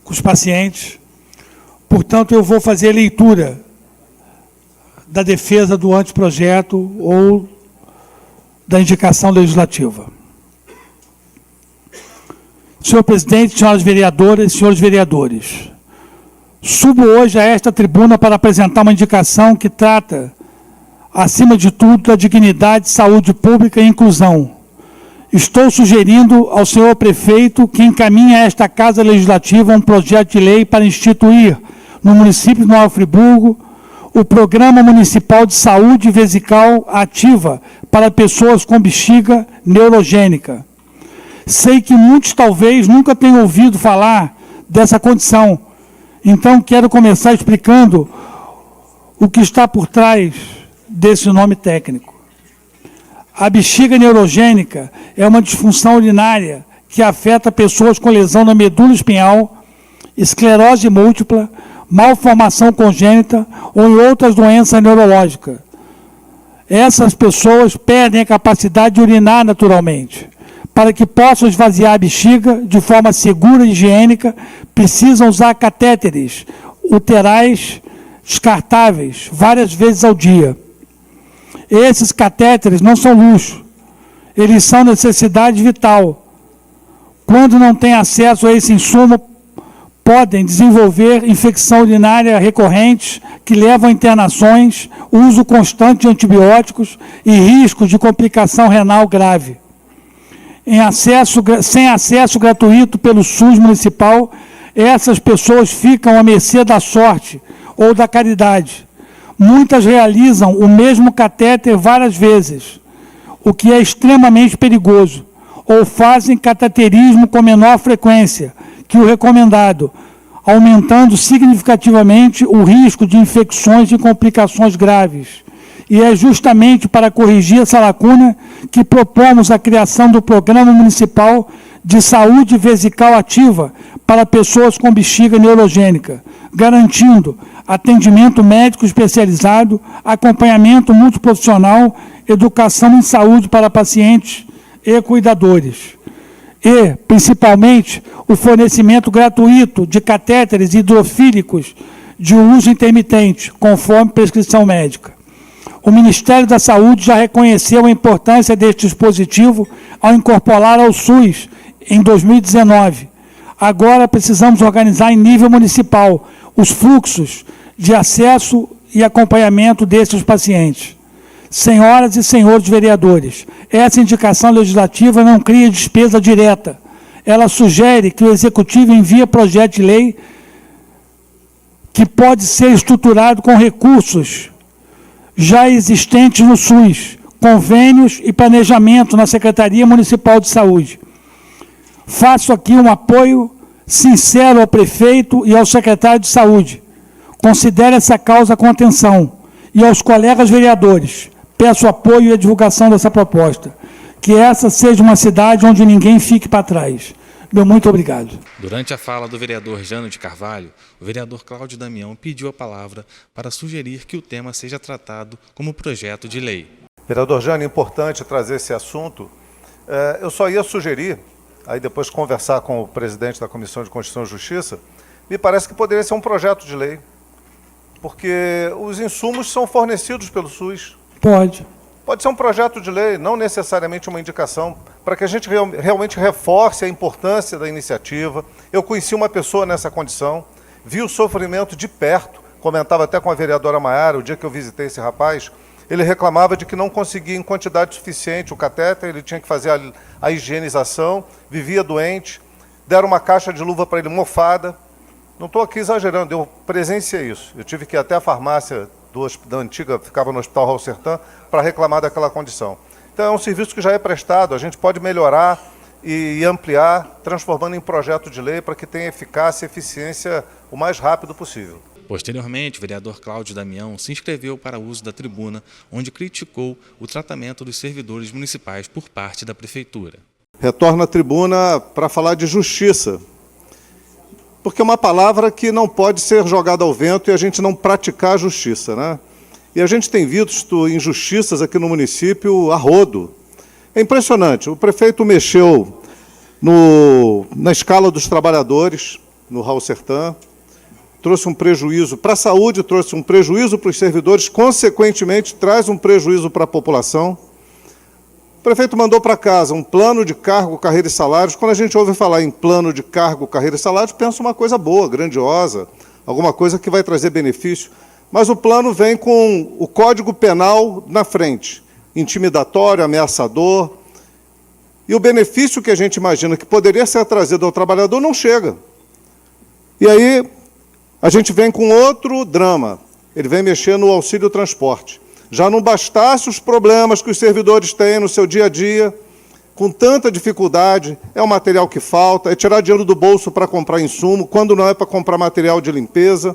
com os pacientes. Portanto, eu vou fazer a leitura da defesa do anteprojeto ou da indicação legislativa. Senhor presidente, senhoras vereadoras e senhores vereadores, subo hoje a esta tribuna para apresentar uma indicação que trata acima de tudo, da dignidade, saúde pública e inclusão. Estou sugerindo ao senhor prefeito que encaminhe a esta Casa Legislativa um projeto de lei para instituir no município de Nova Friburgo o Programa Municipal de Saúde Vesical Ativa para pessoas com bexiga neurogênica. Sei que muitos talvez nunca tenham ouvido falar dessa condição, então quero começar explicando o que está por trás desse nome técnico. A bexiga neurogênica é uma disfunção urinária que afeta pessoas com lesão na medula espinhal, esclerose múltipla, malformação congênita ou em outras doenças neurológicas. Essas pessoas perdem a capacidade de urinar naturalmente. Para que possam esvaziar a bexiga de forma segura e higiênica, precisam usar catéteres uterais descartáveis várias vezes ao dia. Esses catéteres não são luxo, eles são necessidade vital. Quando não tem acesso a esse insumo, podem desenvolver infecção urinária recorrente, que levam a internações, uso constante de antibióticos e riscos de complicação renal grave. Sem acesso gratuito pelo SUS municipal, essas pessoas ficam à mercê da sorte ou da caridade. Muitas realizam o mesmo catéter várias vezes, o que é extremamente perigoso, ou fazem cateterismo com menor frequência que o recomendado, aumentando significativamente o risco de infecções e complicações graves. E é justamente para corrigir essa lacuna que propomos a criação do Programa Municipal de Saúde Vesical Ativa para pessoas com bexiga neurogênica, garantindo atendimento médico especializado, acompanhamento multiprofissional, educação em saúde para pacientes e cuidadores. E, principalmente, o fornecimento gratuito de catéteres hidrofílicos de uso intermitente, conforme prescrição médica. O Ministério da Saúde já reconheceu a importância deste dispositivo ao incorporar ao SUS em 2019. Agora precisamos organizar em nível municipal os fluxos de acesso e acompanhamento desses pacientes. Senhoras e senhores vereadores, essa indicação legislativa não cria despesa direta. Ela sugere que o Executivo envie projeto de lei que pode ser estruturado com recursos já existentes no SUS, convênios e planejamento na Secretaria Municipal de Saúde. Faço aqui um apoio sincero ao prefeito e ao secretário de Saúde. Considere essa causa com atenção. E aos colegas vereadores, peço apoio e a divulgação dessa proposta. Que essa seja uma cidade onde ninguém fique para trás. Meu muito obrigado. Durante a fala do vereador Jânio de Carvalho, o vereador Cláudio Damião pediu a palavra para sugerir que o tema seja tratado como projeto de lei. Vereador Jânio, é importante trazer esse assunto. Eu só ia sugerir, aí depois conversar com o presidente da Comissão de Constituição e Justiça, me parece que poderia ser um projeto de lei, porque os insumos são fornecidos pelo SUS. Pode. Pode ser um projeto de lei, não necessariamente uma indicação, para que a gente realmente reforce a importância da iniciativa. Eu conheci uma pessoa nessa condição, vi o sofrimento de perto, comentava até com a vereadora Maiara, o dia que eu visitei esse rapaz, ele reclamava de que não conseguia em quantidade suficiente o catéter, ele tinha que fazer a higienização, vivia doente, deram uma caixa de luva para ele mofada. Não estou aqui exagerando, eu presenciei isso. Eu tive que ir até a farmácia da antiga, ficava no Hospital Raul Sertã, para reclamar daquela condição. Então é um serviço que já é prestado, a gente pode melhorar e ampliar, transformando em projeto de lei para que tenha eficácia e eficiência o mais rápido possível. Posteriormente, o vereador Cláudio Damião se inscreveu para uso da tribuna, onde criticou o tratamento dos servidores municipais por parte da Prefeitura. Retorno à tribuna para falar de justiça, porque é uma palavra que não pode ser jogada ao vento e a gente não praticar a justiça, né? E a gente tem visto injustiças aqui no município a rodo. É impressionante, o prefeito mexeu na escala dos trabalhadores, no Raul Sertã, trouxe um prejuízo para a saúde, trouxe um prejuízo para os servidores, consequentemente traz um prejuízo para a população. O prefeito mandou para casa um plano de cargo, carreira e salários. Quando a gente ouve falar em plano de cargo, carreira e salários, pensa uma coisa boa, grandiosa, alguma coisa que vai trazer benefício. mas o plano vem com o Código Penal na frente, intimidatório, ameaçador, e o benefício que a gente imagina que poderia ser trazido ao trabalhador não chega. E aí a gente vem com outro drama, ele vem mexer no auxílio transporte. Já não bastasse os problemas que os servidores têm no seu dia a dia, com tanta dificuldade, é o material que falta, é tirar dinheiro do bolso para comprar insumo, quando não é para comprar material de limpeza.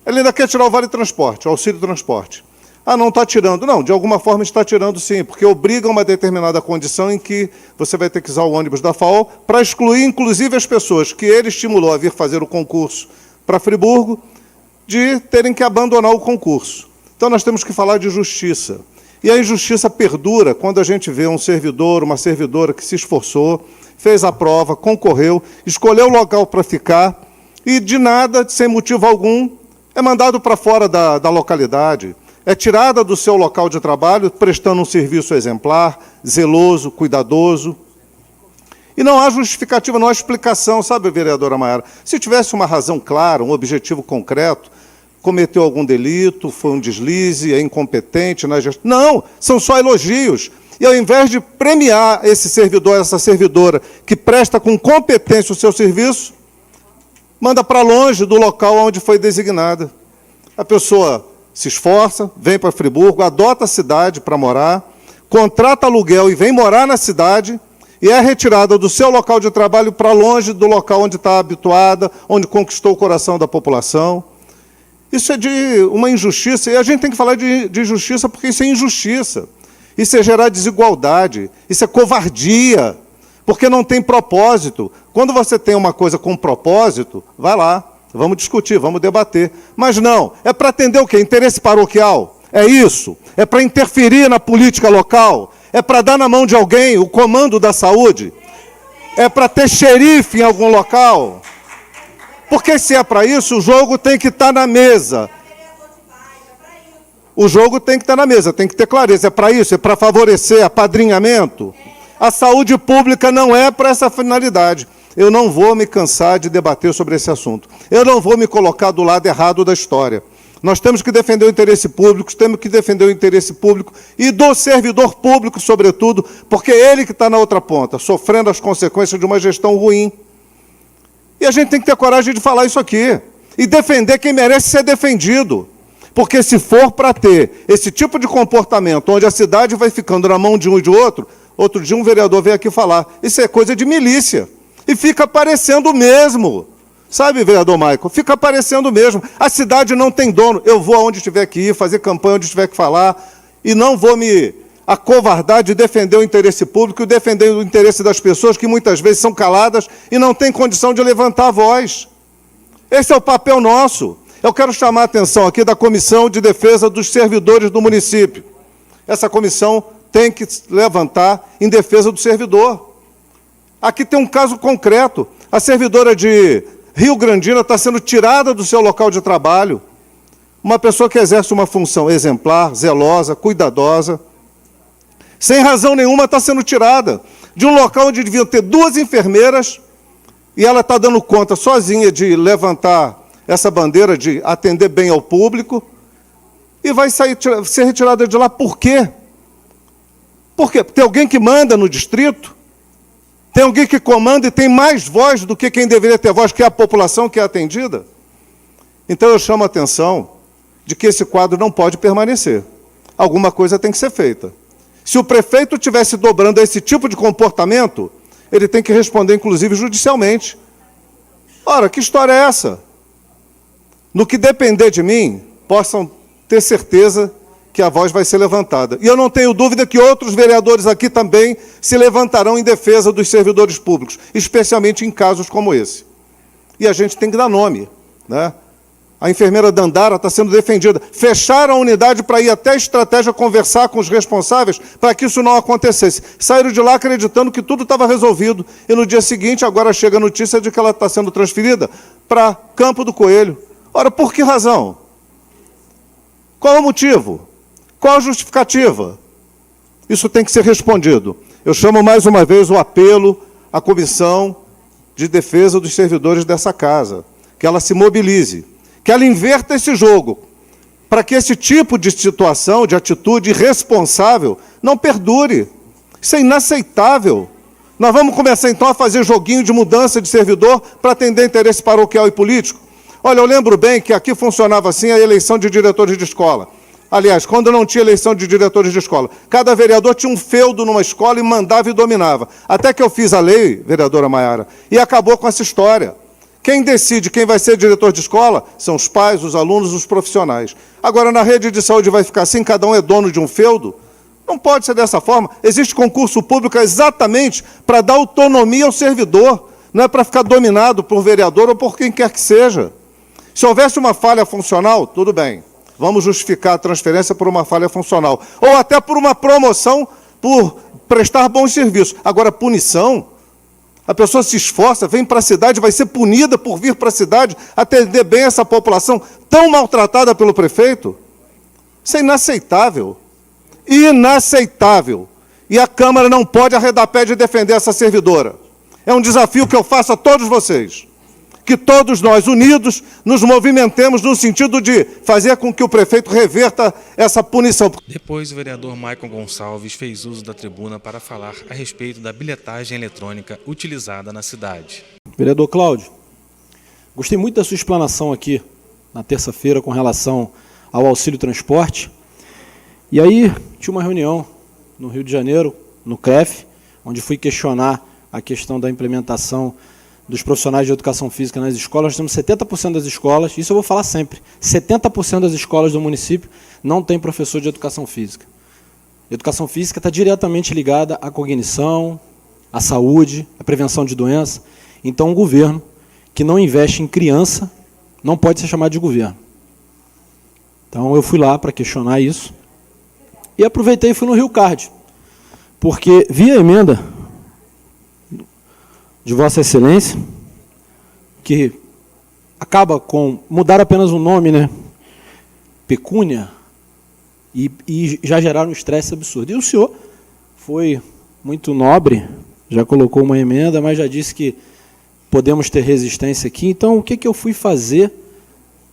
Ele ainda quer tirar o vale transporte, o auxílio transporte. Ah, não está tirando. Não, de alguma forma está tirando sim, porque obriga uma determinada condição em que você vai ter que usar o ônibus da FAO para excluir, inclusive, as pessoas que ele estimulou a vir fazer o concurso para Friburgo, de terem que abandonar o concurso. Então, nós temos que falar de justiça. E a injustiça perdura quando a gente vê um servidor, uma servidora que se esforçou, fez a prova, concorreu, escolheu o local para ficar e, de nada, sem motivo algum, é mandado para fora da localidade, é tirada do seu local de trabalho, prestando um serviço exemplar, zeloso, cuidadoso. E não há justificativa, não há explicação, sabe, vereadora Maiara? Se tivesse uma razão clara, um objetivo concreto, cometeu algum delito, foi um deslize, é incompetente na gestão. Não, são só elogios. E ao invés de premiar esse servidor, essa servidora, que presta com competência o seu serviço, manda para longe do local onde foi designada. A pessoa se esforça, vem para Friburgo, adota a cidade para morar, contrata aluguel e vem morar na cidade e é retirada do seu local de trabalho para longe do local onde está habituada, onde conquistou o coração da população. Isso é de uma injustiça, e a gente tem que falar de justiça porque isso é injustiça. Isso é gerar desigualdade, isso é covardia, porque não tem propósito. Quando você tem uma coisa com propósito, vai lá, vamos discutir, vamos debater. Mas não, é para atender o quê? Interesse paroquial? É isso? É para interferir na política local? É para dar na mão de alguém o comando da saúde? É para ter xerife em algum local? Porque se é para isso, o jogo tem que estar na mesa. O jogo tem que estar na mesa, tem que ter clareza. É para isso? É para favorecer apadrinhamento? A saúde pública não é para essa finalidade. Eu não vou me cansar de debater sobre esse assunto. Eu não vou me colocar do lado errado da história. Nós temos que defender o interesse público, temos que defender o interesse público e do servidor público, sobretudo, porque é ele que está na outra ponta, sofrendo as consequências de uma gestão ruim. E a gente tem que ter coragem de falar isso aqui e defender quem merece ser defendido. Porque se for para ter esse tipo de comportamento, onde a cidade vai ficando na mão de um e de outro dia um vereador veio aqui falar, isso é coisa de milícia. E fica parecendo mesmo. Sabe, vereador Maico? Fica parecendo mesmo. A cidade não tem dono. Eu vou aonde tiver que ir, fazer campanha onde tiver que falar, e não vou me acovardar de defender o interesse público e defender o interesse das pessoas que muitas vezes são caladas e não têm condição de levantar a voz. Esse é o papel nosso. Eu quero chamar a atenção aqui da Comissão de Defesa dos Servidores do município. Essa comissão tem que levantar em defesa do servidor. Aqui tem um caso concreto. A servidora de Rio Grandina está sendo tirada do seu local de trabalho. Uma pessoa que exerce uma função exemplar, zelosa, cuidadosa, sem razão nenhuma está sendo tirada de um local onde deviam ter 2 enfermeiras e ela está dando conta sozinha de levantar essa bandeira de atender bem ao público e vai ser retirada de lá. Por quê? Por quê? Tem alguém que manda no distrito? Tem alguém que comanda e tem mais voz do que quem deveria ter voz, que é a população que é atendida? Então eu chamo a atenção de que esse quadro não pode permanecer. Alguma coisa tem que ser feita. Se o prefeito estivesse dobrando esse tipo de comportamento, ele tem que responder, inclusive, judicialmente. Ora, que história é essa? No que depender de mim, possam ter certeza que a voz vai ser levantada. E eu não tenho dúvida que outros vereadores aqui também se levantarão em defesa dos servidores públicos, especialmente em casos como esse. E a gente tem que dar nome, né? A enfermeira Dandara está sendo defendida. Fecharam a unidade para ir até a estratégia conversar com os responsáveis para que isso não acontecesse. Saíram de lá acreditando que tudo estava resolvido. E no dia seguinte, agora chega a notícia de que ela está sendo transferida para Campo do Coelho. Ora, por que razão? Qual é o motivo? Qual a justificativa? Isso tem que ser respondido. Eu chamo mais uma vez o apelo à Comissão de Defesa dos Servidores dessa casa, que ela se mobilize, que ela inverta esse jogo. para que esse tipo de situação, de atitude irresponsável, não perdure. Isso é inaceitável. Nós vamos começar, então, a fazer joguinho de mudança de servidor para atender interesse paroquial e político? Olha, eu lembro bem que aqui funcionava assim a eleição de diretores de escola. Aliás, quando não tinha eleição de diretores de escola, cada vereador tinha um feudo numa escola e mandava e dominava. Até que eu fiz a lei, vereadora Maiara, e acabou com essa história. Quem decide quem vai ser diretor de escola são os pais, os alunos, os profissionais. Agora, na rede de saúde vai ficar assim, cada um é dono de um feudo? Não pode ser dessa forma. Existe concurso público exatamente para dar autonomia ao servidor, não é para ficar dominado por vereador ou por quem quer que seja. Se houvesse uma falha funcional, tudo bem. Vamos justificar a transferência por uma falha funcional. Ou até por uma promoção por prestar bons serviços. Agora, punição? A pessoa se esforça, vem para a cidade, vai ser punida por vir para a cidade, atender bem essa população tão maltratada pelo prefeito? Isso é inaceitável. Inaceitável. E a Câmara não pode arredar pé de defender essa servidora. É um desafio que eu faço a todos vocês. Que todos nós, unidos, nos movimentemos no sentido de fazer com que o prefeito reverta essa punição. Depois, o vereador Maicon Gonçalves fez uso da tribuna para falar a respeito da bilhetagem eletrônica utilizada na cidade. Vereador Cláudio, gostei muito da sua explanação aqui na terça-feira com relação ao auxílio transporte. E aí, tinha uma reunião no Rio de Janeiro, no CREF, onde fui questionar a questão da implementação dos profissionais de educação física nas escolas. Nós temos 70% das escolas, isso eu vou falar sempre, 70% das escolas do município não tem professor de educação física. Educação física está diretamente ligada à cognição, à saúde, à prevenção de doença. Então, um governo que não investe em criança não pode ser chamado de governo. Então, eu fui lá para questionar isso e aproveitei e fui no Rio Card, porque vi a emenda de Vossa Excelência, que acaba com mudar apenas o nome, né? Pecúnia, e já geraram um estresse absurdo. E o senhor foi muito nobre, já colocou uma emenda, mas já disse que podemos ter resistência aqui. Então, o que eu fui fazer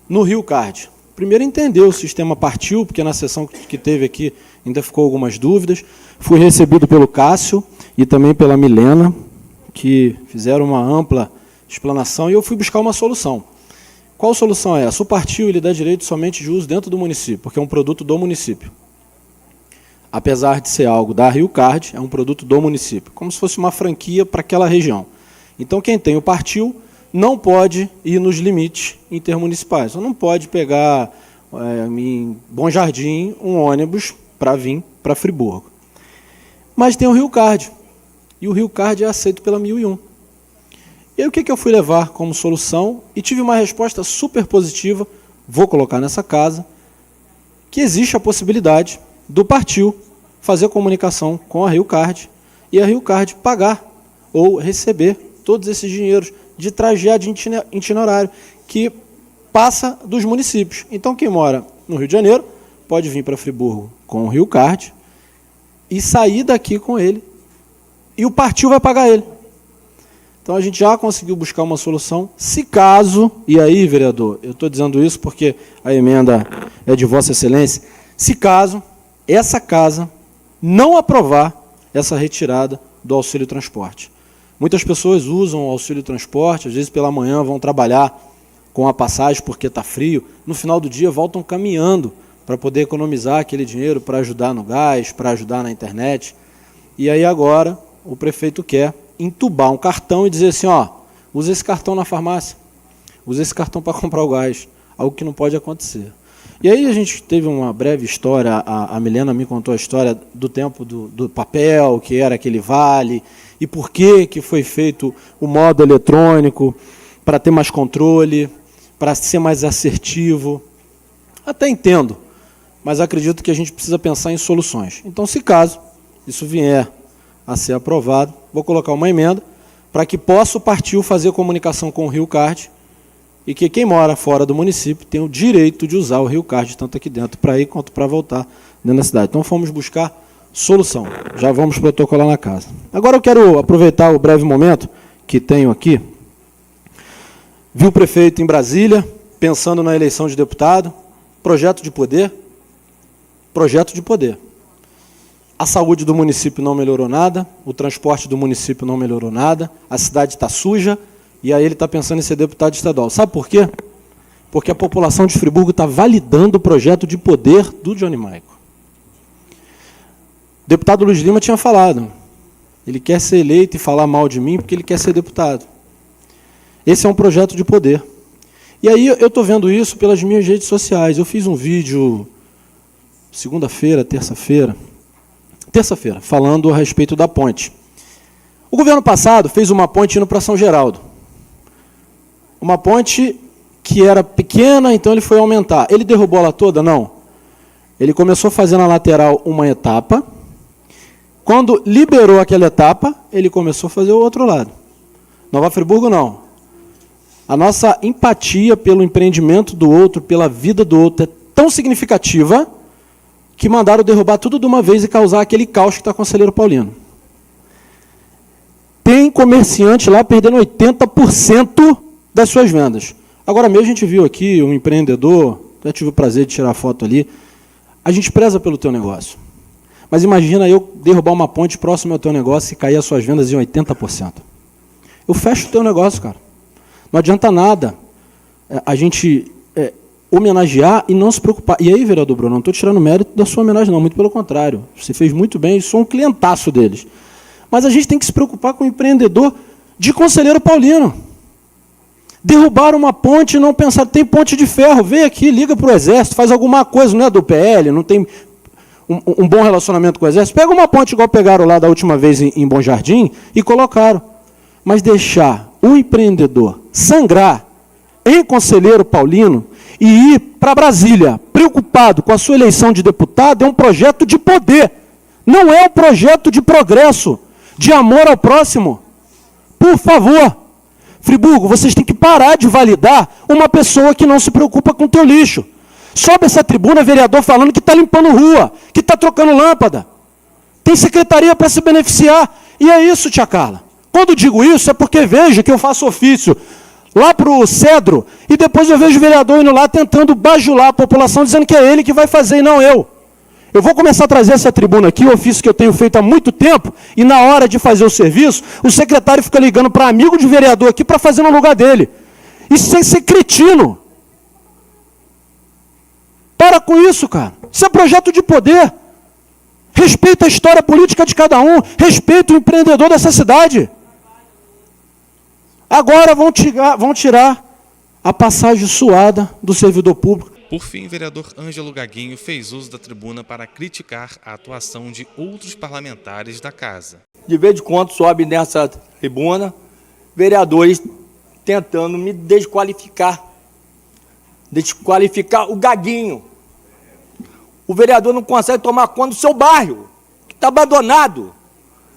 no Rio Card? Primeiro, entender o sistema partiu, porque na sessão que teve aqui ainda ficou algumas dúvidas. Fui recebido pelo Cássio e também pela Milena, que fizeram uma ampla explanação, e eu fui buscar uma solução. Qual solução é essa? O partil ele dá direito somente de uso dentro do município, porque é um produto do município. Apesar de ser algo da Rio Card, é um produto do município, como se fosse uma franquia para aquela região. Então, quem tem o partil não pode ir nos limites intermunicipais. Ou não pode pegar em Bom Jardim um ônibus para vir para Friburgo. Mas tem o Rio Card. E o Rio Card é aceito pela 1001. E aí o que eu fui levar como solução? E tive uma resposta super positiva, vou colocar nessa casa, que existe a possibilidade do partil fazer comunicação com a Rio Card e a Rio Card pagar ou receber todos esses dinheiros de trajeado itinerário que passa dos municípios. Então, quem mora no Rio de Janeiro pode vir para Friburgo com o Rio Card e sair daqui com ele, e o partil vai pagar ele. Então, a gente já conseguiu buscar uma solução. Se caso, e aí, vereador, eu estou dizendo isso porque a emenda é de Vossa Excelência, se caso essa casa não aprovar essa retirada do auxílio transporte. Muitas pessoas usam o auxílio transporte, às vezes pela manhã vão trabalhar com a passagem porque está frio, no final do dia voltam caminhando para poder economizar aquele dinheiro para ajudar no gás, para ajudar na internet. E aí agora o prefeito quer entubar um cartão e dizer assim, ó, usa esse cartão na farmácia, usa esse cartão para comprar o gás, algo que não pode acontecer. E aí a gente teve uma breve história, a Milena me contou a história do tempo do papel, que era aquele vale, e por que foi feito o modo eletrônico, para ter mais controle, para ser mais assertivo. Até entendo, mas acredito que a gente precisa pensar em soluções. Então, se caso isso vier a ser aprovado, vou colocar uma emenda para que possa o partil fazer comunicação com o Rio Card e que quem mora fora do município tenha o direito de usar o Rio Card, tanto aqui dentro para ir quanto para voltar dentro da cidade. Então, fomos buscar solução. Já vamos protocolar na casa. Agora eu quero aproveitar o breve momento que tenho aqui. Vi o prefeito em Brasília, pensando na eleição de deputado, Projeto de poder? Projeto de poder. A saúde do município não melhorou nada, o transporte do município não melhorou nada, a cidade está suja, e aí ele está pensando em ser deputado estadual. Sabe por quê? Porque a população de Friburgo está validando o projeto de poder do Johnny Maico. O deputado Luiz Lima tinha falado, ele quer ser eleito e falar mal de mim porque ele quer ser deputado. Esse é um projeto de poder. E aí eu estou vendo isso pelas minhas redes sociais. Eu fiz um vídeo terça-feira, falando a respeito da ponte. O governo passado fez uma ponte indo para São Geraldo. Uma ponte que era pequena, então ele foi aumentar. Ele derrubou ela toda? Não. Ele começou a fazer na lateral uma etapa. Quando liberou aquela etapa, ele começou a fazer o outro lado. Nova Friburgo, não. A nossa empatia pelo empreendimento do outro, pela vida do outro, é tão significativa que mandaram derrubar tudo de uma vez e causar aquele caos que está com o Conselheiro Paulino. Tem comerciante lá perdendo 80% das suas vendas. Agora mesmo a gente viu aqui um empreendedor, já tive o prazer de tirar foto ali, a gente preza pelo teu negócio. Mas imagina eu derrubar uma ponte próximo ao teu negócio e cair as suas vendas em 80%. Eu fecho o teu negócio, cara. Não adianta nada a gente homenagear e não se preocupar. E aí, vereador Bruno, não estou tirando mérito da sua homenagem, não, muito pelo contrário. Você fez muito bem e sou um clientaço deles. Mas a gente tem que se preocupar com o empreendedor de Conselheiro Paulino. Derrubaram uma ponte e não pensaram, tem ponte de ferro, vem aqui, liga para o Exército, faz alguma coisa, não é do PL, não tem um bom relacionamento com o Exército, pega uma ponte igual pegaram lá da última vez em Bom Jardim e colocaram. Mas deixar o empreendedor sangrar em Conselheiro Paulino e ir para Brasília preocupado com a sua eleição de deputado é um projeto de poder. Não é um projeto de progresso, de amor ao próximo. Por favor, Friburgo, vocês têm que parar de validar uma pessoa que não se preocupa com o teu lixo. Sobe essa tribuna, vereador, falando que está limpando rua, que está trocando lâmpada. Tem secretaria para se beneficiar. E é isso, tia Carla. Quando digo isso, é porque vejo que eu faço ofício lá para o Cedro, e depois eu vejo o vereador indo lá tentando bajular a população, dizendo que é ele que vai fazer e não eu. Eu vou começar a trazer essa tribuna aqui, o ofício que eu tenho feito há muito tempo, e na hora de fazer o serviço, o secretário fica ligando para amigo de vereador aqui para fazer no lugar dele. Isso sem ser cretino. Para com isso, cara. Isso é projeto de poder. Respeita a história política de cada um, respeita o empreendedor dessa cidade. Agora vão tirar a passagem suada do servidor público. Por fim, o vereador Ângelo Gaguinho fez uso da tribuna para criticar a atuação de outros parlamentares da casa. De vez em quando sobe nessa tribuna vereadores tentando me desqualificar o Gaguinho. O vereador não consegue tomar conta do seu bairro, que está abandonado.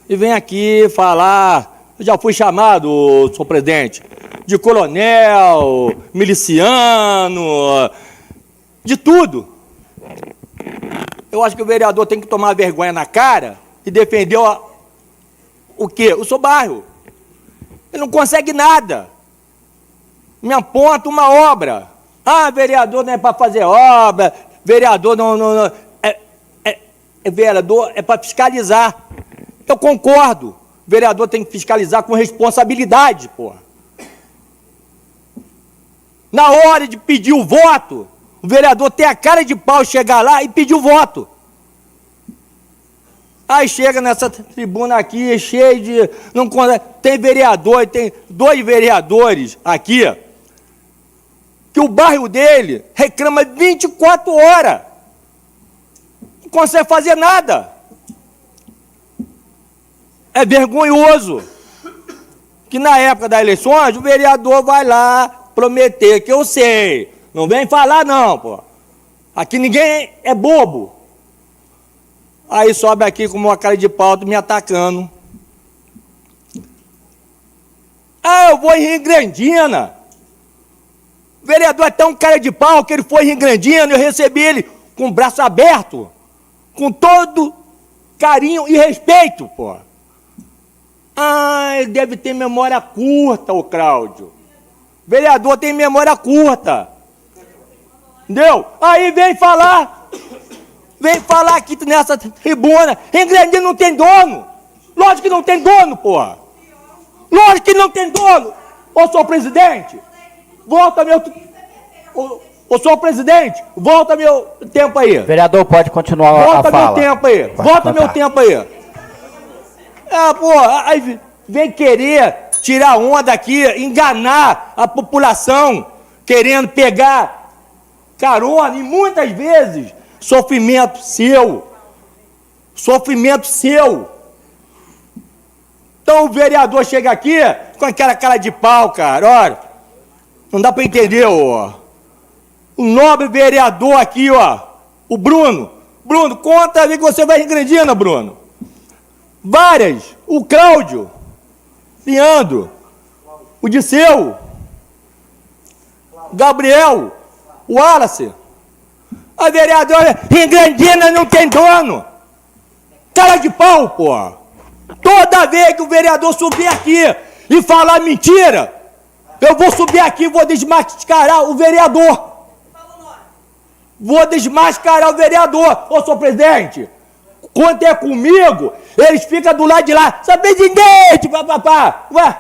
E vem aqui falar, eu já fui chamado, senhor presidente, de coronel, miliciano, de tudo. Eu acho que o vereador tem que tomar vergonha na cara e defender o quê? O seu bairro. Ele não consegue nada. Me aponta uma obra. Ah, vereador não é para fazer obra, vereador não vereador é para fiscalizar. Eu concordo. O vereador tem que fiscalizar com responsabilidade, porra. Na hora de pedir o voto, o vereador tem a cara de pau chegar lá e pedir o voto. Aí chega nessa tribuna aqui, cheio de... Não, tem vereador, tem 2 vereadores aqui, que o bairro dele reclama 24 horas. Não consegue fazer nada. É vergonhoso que na época das eleições o vereador vai lá prometer, que eu sei. Não vem falar não, pô. Aqui ninguém é bobo. Aí sobe aqui com uma cara de pau me atacando. Ah, eu vou em Rio Grandina. O vereador é tão cara de pau que ele foi em Rio Grandina, eu recebi ele com o braço aberto, com todo carinho e respeito, pô. Ah, ele deve ter memória curta, o Cláudio. O vereador tem memória curta. Entendeu? Aí vem falar aqui nessa tribuna, Rio Grande não tem dono. Lógico que não tem dono, porra. Lógico que não tem dono. Ô, senhor presidente, volta meu... Ô, senhor presidente, volta meu tempo aí. Vereador, pode continuar a fala. Volta meu tempo aí. Volta meu tempo aí. Porra, aí vem querer tirar onda aqui, enganar a população, querendo pegar carona, e muitas vezes sofrimento seu. Sofrimento seu. Então o vereador chega aqui com aquela cara de pau, cara, olha, não dá para entender, ó. O nobre vereador aqui, ó, o Bruno. Bruno, conta ali que você vai em Grandina, Bruno. Várias, o Cláudio, Leandro, o Disseu, o Gabriel, o Wallace. A vereadora em Grandina não tem dono. Cara de pau, pô. Toda vez que o vereador subir aqui e falar mentira, eu vou subir aqui e vou desmascarar o vereador. Vou desmascarar o vereador. Ô, senhor presidente, quando é comigo, eles ficam do lado de lá. Seu presidente, papapá. Ué,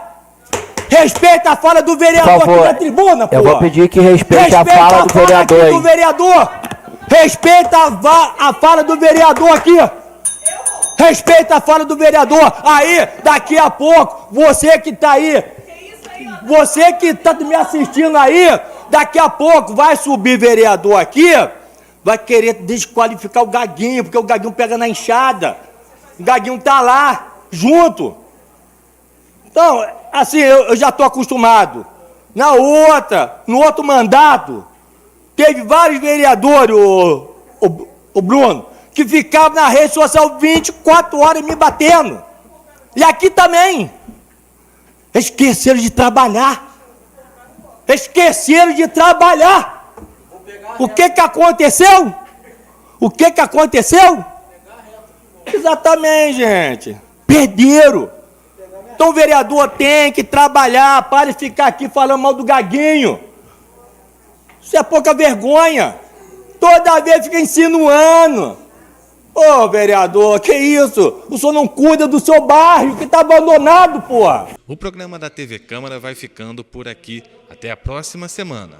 respeita a fala do vereador aqui na tribuna, pô. Eu vou pedir que respeite a fala do vereador aí. Respeita a fala do vereador aqui. Respeita a fala do vereador. Aí, daqui a pouco, você que tá aí, você que tá me assistindo aí, daqui a pouco vai subir vereador aqui, vai querer desqualificar o Gaguinho, porque o Gaguinho pega na enxada. O Gaguinho tá lá, junto. Então, assim, eu já tô acostumado. No outro mandato, teve vários vereadores, o Bruno, que ficavam na rede social 24 horas me batendo. E aqui também. Esqueceram de trabalhar. Esqueceram de trabalhar. O que aconteceu? O que aconteceu? Exatamente, gente. Perderam. Então o vereador tem que trabalhar. Para de ficar aqui falando mal do Gaguinho. Isso é pouca vergonha. Toda vez fica insinuando. Ô, vereador, que isso? O senhor não cuida do seu bairro, que está abandonado, porra. O programa da TV Câmara vai ficando por aqui. Até a próxima semana.